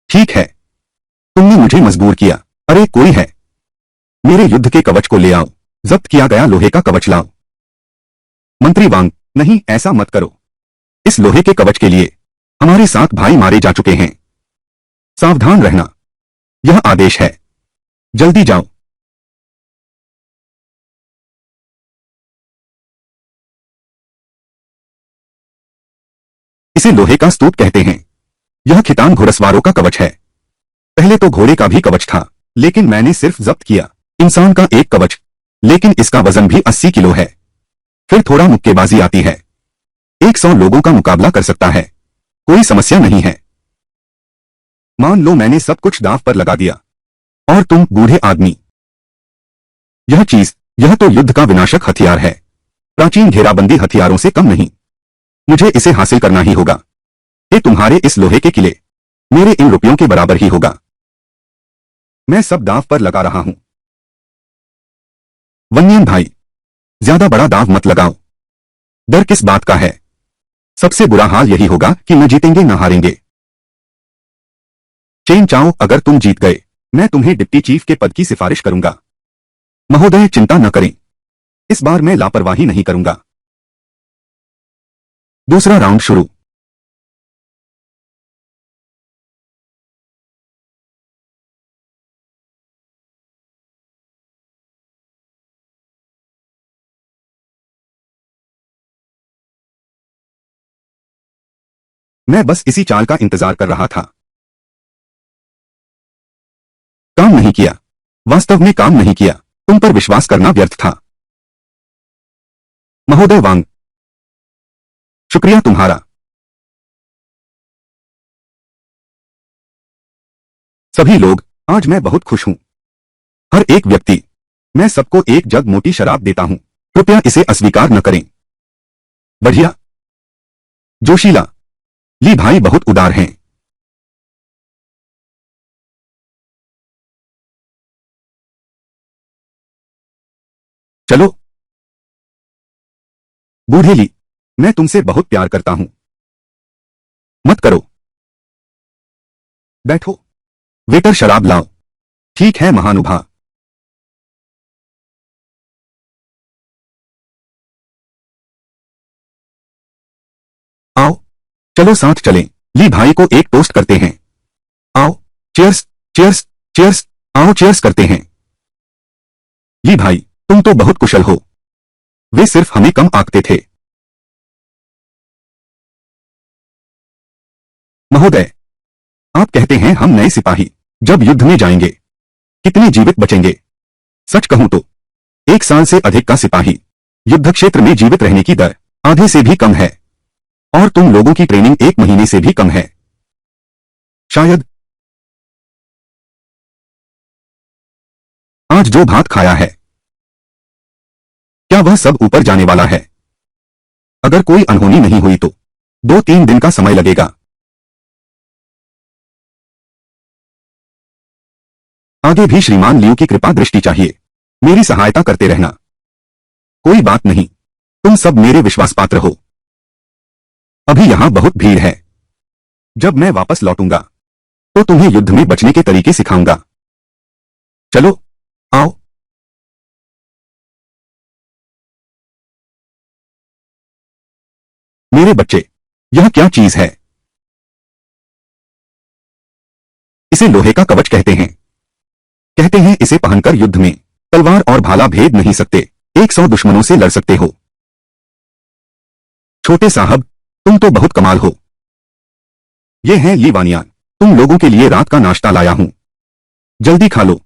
[SPEAKER 1] ठीक है, तुमने मुझे मजबूर किया। अरे कोई है, मेरे युद्ध के कवच को ले आओ। जब्त किया गया लोहे का कवच लाओ। मंत्री वांग, नहीं ऐसा मत करो। इस लोहे के कवच के लिए हमारे 7 भाई मारे जा चुके हैं। सावधान रहना, यह आदेश है। जल्दी जाओ। इसे लोहे का स्तूप कहते हैं। यह खितान घुड़सवारों का कवच है। पहले तो घोड़े का भी कवच था, लेकिन मैंने सिर्फ जब्त किया इंसान का एक कवच, लेकिन इसका वजन भी 80 किलो है। फिर थोड़ा मुक्केबाजी आती है। 100 लोगों का मुकाबला कर सकता है, कोई समस्या नहीं है। मान लो मैंने सब कुछ दांव पर लगा दिया, और तुम बूढ़े आदमी। यह तो युद्ध का विनाशक हथियार है, प्राचीन घेराबंदी हथियारों से कम नहीं। मुझे इसे हासिल करना ही होगा। ये तुम्हारे इस लोहे के किले मेरे इन रुपयों के बराबर ही होगा। मैं सब दांव पर लगा रहा हूं। वन्यन भाई, ज्यादा बड़ा दांव मत लगाओ। डर किस बात का है? सबसे बुरा हाल यही होगा कि न जीतेंगे न हारेंगे। चेन चाओ, अगर तुम जीत गए, मैं तुम्हें डिप्टी चीफ के पद की सिफारिश करूंगा। महोदय चिंता न करें, इस बार मैं लापरवाही नहीं करूंगा। दूसरा राउंड शुरू। मैं बस इसी चाल का इंतजार कर रहा था। काम नहीं किया, वास्तव में काम नहीं किया। तुम पर विश्वास करना व्यर्थ था। महोदय वांग, शुक्रिया तुम्हारा। सभी लोग, आज मैं बहुत खुश हूं। हर एक व्यक्ति, मैं सबको एक जग मोटी शराब देता हूं। कृपया इसे अस्वीकार न करें। बढ़िया, जोशीला, ली भाई बहुत उदार हैं। चलो। बूढ़े ली, मैं तुमसे बहुत प्यार करता हूं। मत करो। बैठो। वेटर शराब लाओ। ठीक है महानुभाव। आओ, चलो साथ चलें। ली भाई को एक टोस्ट करते हैं। आओ, चीयर्स, चीयर्स, चीयर्स। आओ चीयर्स करते हैं। ली भाई, तुम तो बहुत कुशल हो। वे सिर्फ हमें कम आंकते थे। महोदय, आप कहते हैं हम नए सिपाही जब युद्ध में जाएंगे, कितने जीवित बचेंगे? सच कहूं तो 1 साल से अधिक का सिपाही युद्ध क्षेत्र में जीवित रहने की दर आधे से भी कम है, और तुम लोगों की ट्रेनिंग 1 महीने से भी कम है। शायद आज जो भात खाया है, क्या वह सब ऊपर जाने वाला है? अगर कोई अनहोनी नहीं हुई तो 2-3 दिन का समय लगेगा। आगे भी श्रीमान लियू की कृपा दृष्टि चाहिए। मेरी सहायता करते रहना। कोई बात नहीं, तुम सब मेरे विश्वास पात्र हो। अभी यहां बहुत भीड़ है। जब मैं वापस लौटूंगा तो तुम्हें युद्ध में बचने के तरीके सिखाऊंगा। चलो, आओ। मेरे बच्चे, यह क्या चीज है? इसे लोहे का कवच कहते हैं। कहते हैं इसे पहनकर युद्ध में तलवार और भाला भेद नहीं सकते, 100 दुश्मनों से लड़ सकते हो। छोटे साहब, तुम तो बहुत कमाल हो। ये हैं ली वानियान, तुम लोगों के लिए रात का नाश्ता लाया हूं। जल्दी खा लो।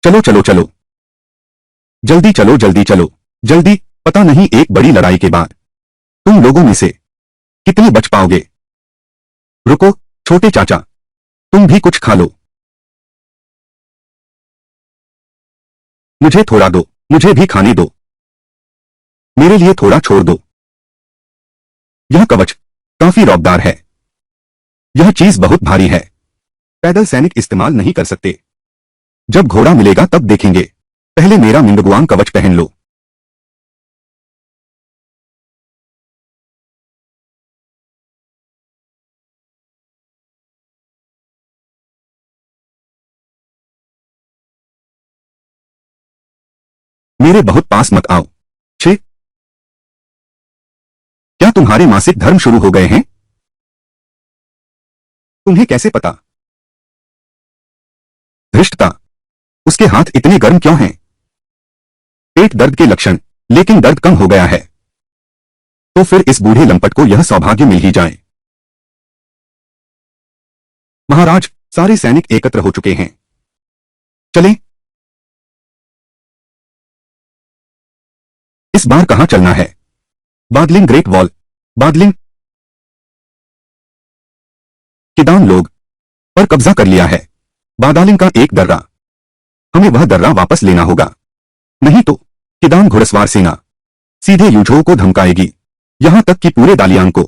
[SPEAKER 1] चलो चलो चलो, जल्दी चलो जल्दी चलो, जल्दी। पता नहीं एक बड़ी लड़ाई के बाद तुम लोगों में से कितने बच पाओगे? रुको, छोटे चाचा, तुम भी कुछ खा लो। मुझे थोड़ा दो, मुझे भी खाने दो। मेरे लिए थोड़ा छोड़ दो। यह कवच काफी रौबदार है। यह चीज बहुत भारी है। पैदल सैनिक इस्तेमाल नहीं कर सकते। जब घोड़ा मिलेगा तब देखेंगे। पहले मेरा मिंदगुआंग कवच पहन लो। मेरे बहुत पास मत आओ। छे, क्या तुम्हारे मासिक धर्म शुरू हो गए हैं? तुम्हें कैसे पता? धृष्टता, उसके हाथ इतने गर्म क्यों हैं? पेट दर्द के लक्षण, लेकिन दर्द कम हो गया है। तो फिर इस बूढ़े लंपट को यह सौभाग्य मिल ही जाए। महाराज, सारे सैनिक एकत्र हो चुके हैं। चलें। इस बार कहां चलना है? बादलिंग ग्रेट वॉल। बादलिंग। किदान लोग पर कब्जा कर लिया है। बादालिंग का एक दर्रा। हमें वह दर्रा वापस लेना होगा, नहीं तो किदान घुड़सवार सेना सीधे यूझों को धमकाएगी, यहां तक कि पूरे दालियांग को।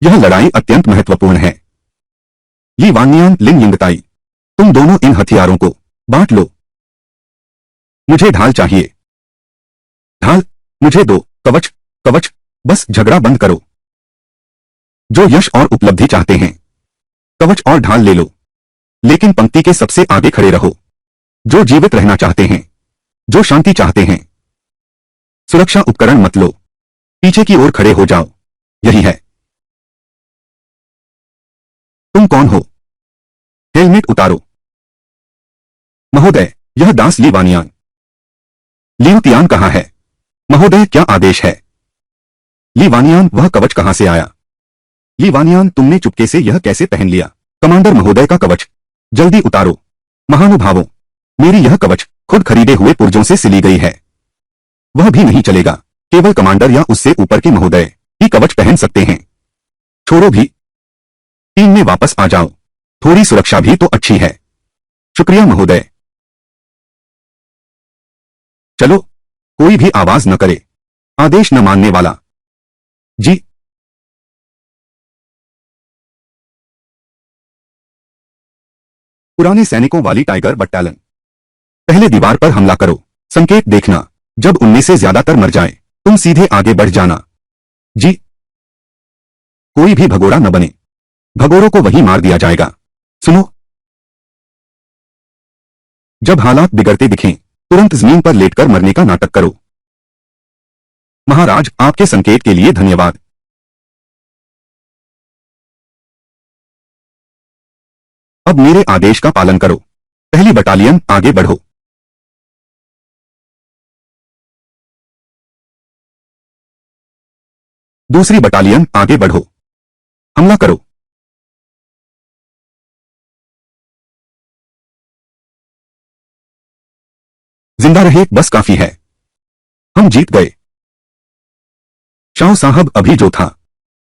[SPEAKER 1] यह लड़ाई अत्यंत महत्वपूर्ण है। ली वानियान, लिंग यिंगताई, तुम दोनों इन हथियारों को बांट लो। मुझे ढाल चाहिए। ढाल? मुझे दो। कवच। कवच? बस झगड़ा बंद करो। जो यश और उपलब्धि चाहते हैं, कवच और ढाल ले लो, लेकिन पंक्ति के सबसे आगे खड़े रहो। जो जीवित रहना चाहते हैं, जो शांति चाहते हैं, सुरक्षा उपकरण मत लो, पीछे की ओर खड़े हो जाओ। यही है। तुम कौन हो? हेलमेट उतारो। महोदय, यह दास ली वानियान। लियू तियान कहां है? महोदय, क्या आदेश है? ली वानियान, वह कवच कहां से आया? ली वानियान, तुमने चुपके से यह कैसे पहन लिया? कमांडर महोदय का कवच, जल्दी उतारो। महानुभावों, मेरी यह कवच खुद खरीदे हुए पुर्जों से सिली गई है। वह भी नहीं चलेगा। केवल कमांडर या उससे ऊपर के महोदय ही कवच पहन सकते हैं। छोड़ो भी। टीम में वापस आ जाओ। थोड़ी सुरक्षा भी तो अच्छी है। शुक्रिया महोदय। चलो, कोई भी आवाज न करे। आदेश न मानने वाला। जी। पुराने सैनिकों वाली टाइगर बटालियन, पहले दीवार पर हमला करो। संकेत देखना। जब उनमें से ज्यादातर मर जाए, तुम सीधे आगे बढ़ जाना। जी। कोई भी भगोड़ा न बने। भगोड़ों को वहीं मार दिया जाएगा। सुनो, जब हालात बिगड़ते दिखें, तुरंत जमीन पर लेटकर मरने का नाटक करो। महाराज, आपके संकेत के लिए धन्यवाद। अब मेरे आदेश का पालन करो। पहली बटालियन, आगे बढ़ो। दूसरी बटालियन, आगे बढ़ो। हमला करो। जिंदा रहे, बस काफी है। हम जीत गए। शाह साहब, अभी जो था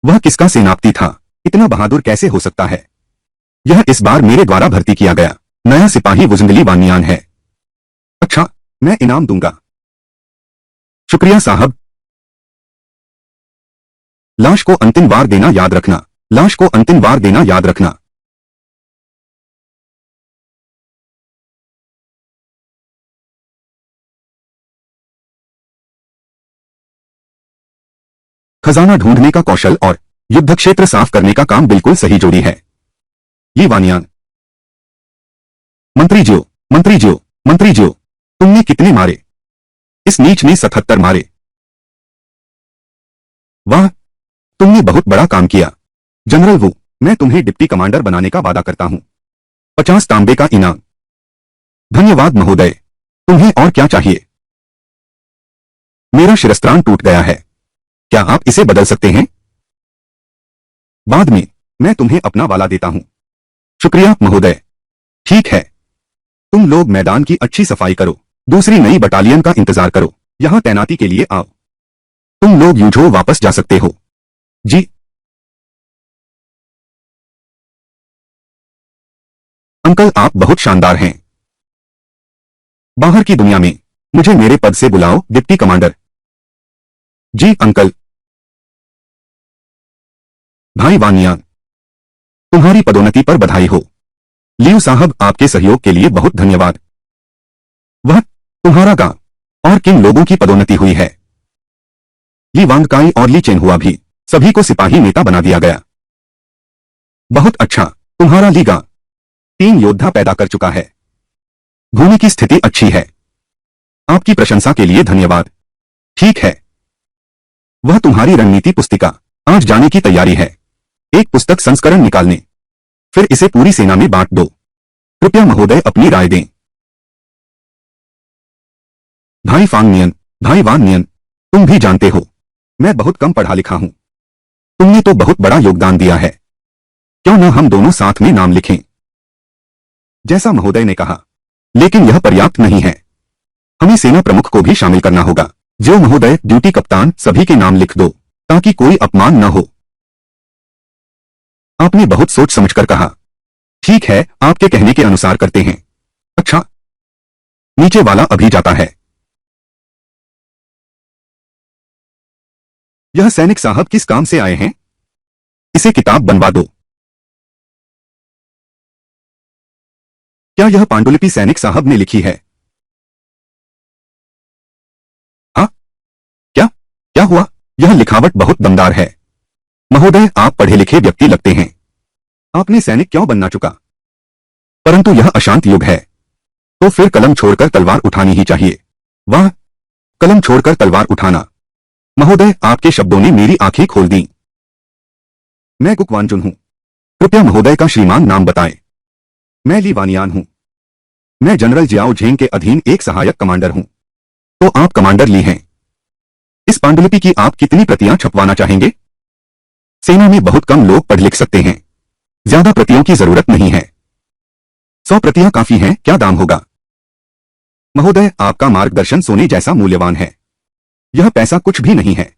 [SPEAKER 1] वह किसका सेनापति था? इतना बहादुर कैसे हो सकता है? यह इस बार मेरे द्वारा भर्ती किया गया नया सिपाही वुजंगली वानियान है। अच्छा, मैं इनाम दूंगा। शुक्रिया साहब। लाश को अंतिम वार देना याद रखना। लाश को अंतिम वार देना याद रखना। खजाना ढूंढने का कौशल और युद्ध क्षेत्र साफ करने का काम बिल्कुल सही जोड़ी है। ये वानियान। मंत्री जियो, मंत्री जियो, मंत्री जियो, तुमने कितने मारे? इस नीच ने 77 मारे। वाह, तुमने बहुत बड़ा काम किया। जनरल वू, मैं तुम्हें डिप्टी कमांडर बनाने का वादा करता हूं। 50 तांबे का इनाम। धन्यवाद महोदय। तुम्हें और क्या चाहिए? मेरा शिरस्त्राण टूट गया है। क्या आप इसे बदल सकते हैं? बाद में मैं तुम्हें अपना वाला देता हूं। शुक्रिया महोदय। ठीक है, तुम लोग मैदान की अच्छी सफाई करो। दूसरी नई बटालियन का इंतजार करो। यहां तैनाती के लिए आओ। तुम लोग यूझो वापस जा सकते हो। जी। अंकल, आप बहुत शानदार हैं। बाहर की दुनिया में मुझे मेरे पद से बुलाओ, डिप्टी कमांडर। जी अंकल। भाई वानियान, तुम्हारी पदोन्नति पर बधाई हो। लियू साहब, आपके सहयोग के लिए बहुत धन्यवाद। वह तुम्हारा गांव और किन लोगों की पदोन्नति हुई है? ली वांगकाई और ली चेनहुआ भी, सभी को सिपाही नेता बना दिया गया। बहुत अच्छा, तुम्हारा ली गांव 3 योद्धा पैदा कर चुका है। भूमि की स्थिति अच्छी है। आपकी प्रशंसा के लिए धन्यवाद। ठीक है, वह तुम्हारी रणनीति पुस्तिका आज जाने की तैयारी है। एक पुस्तक संस्करण निकालने, फिर इसे पूरी सेना में बांट दो। कृपया महोदय अपनी राय दें। भाई फांग नियन, भाई वान नियन, तुम भी जानते हो मैं बहुत कम पढ़ा लिखा हूं। तुमने तो बहुत बड़ा योगदान दिया है। क्यों न हम दोनों साथ में नाम लिखें? जैसा महोदय ने कहा, लेकिन यह पर्याप्त नहीं है। हमें सेना प्रमुख को भी शामिल करना होगा। जो महोदय, ड्यूटी कप्तान, सभी के नाम लिख दो ताकि कोई अपमान न हो। आपने बहुत सोच समझकर कहा। ठीक है, आपके कहने के अनुसार करते हैं। अच्छा, नीचे वाला अभी जाता है। यह सैनिक साहब किस काम से आए हैं? इसे किताब बनवा दो। क्या यह पांडुलिपि सैनिक साहब ने लिखी है? हाँ? क्या क्या हुआ? यह लिखावट बहुत दमदार है। महोदय, आप पढ़े लिखे व्यक्ति लगते हैं। आपने सैनिक क्यों बनना चुका? परंतु यह अशांत युग है, तो फिर कलम छोड़कर तलवार उठानी ही चाहिए। वाह, कलम छोड़कर तलवार उठाना। महोदय, आपके शब्दों ने मेरी आंखें खोल दी। मैं कुकवानजुन हूं। कृपया महोदय का श्रीमान नाम बताएं। मैं ली वानियान हूं। मैं जनरल जियाओ झेंग के अधीन एक सहायक कमांडर हूं। तो आप कमांडर ली हैं। इस पांडुलिपि की आप कितनी प्रतियां छपवाना चाहेंगे? सेना में बहुत कम लोग पढ़ लिख सकते हैं। ज्यादा प्रतियों की जरूरत नहीं है। 100 प्रतियां काफी हैं। क्या दाम होगा? महोदय, आपका मार्गदर्शन सोने जैसा मूल्यवान है। यह पैसा कुछ भी नहीं है।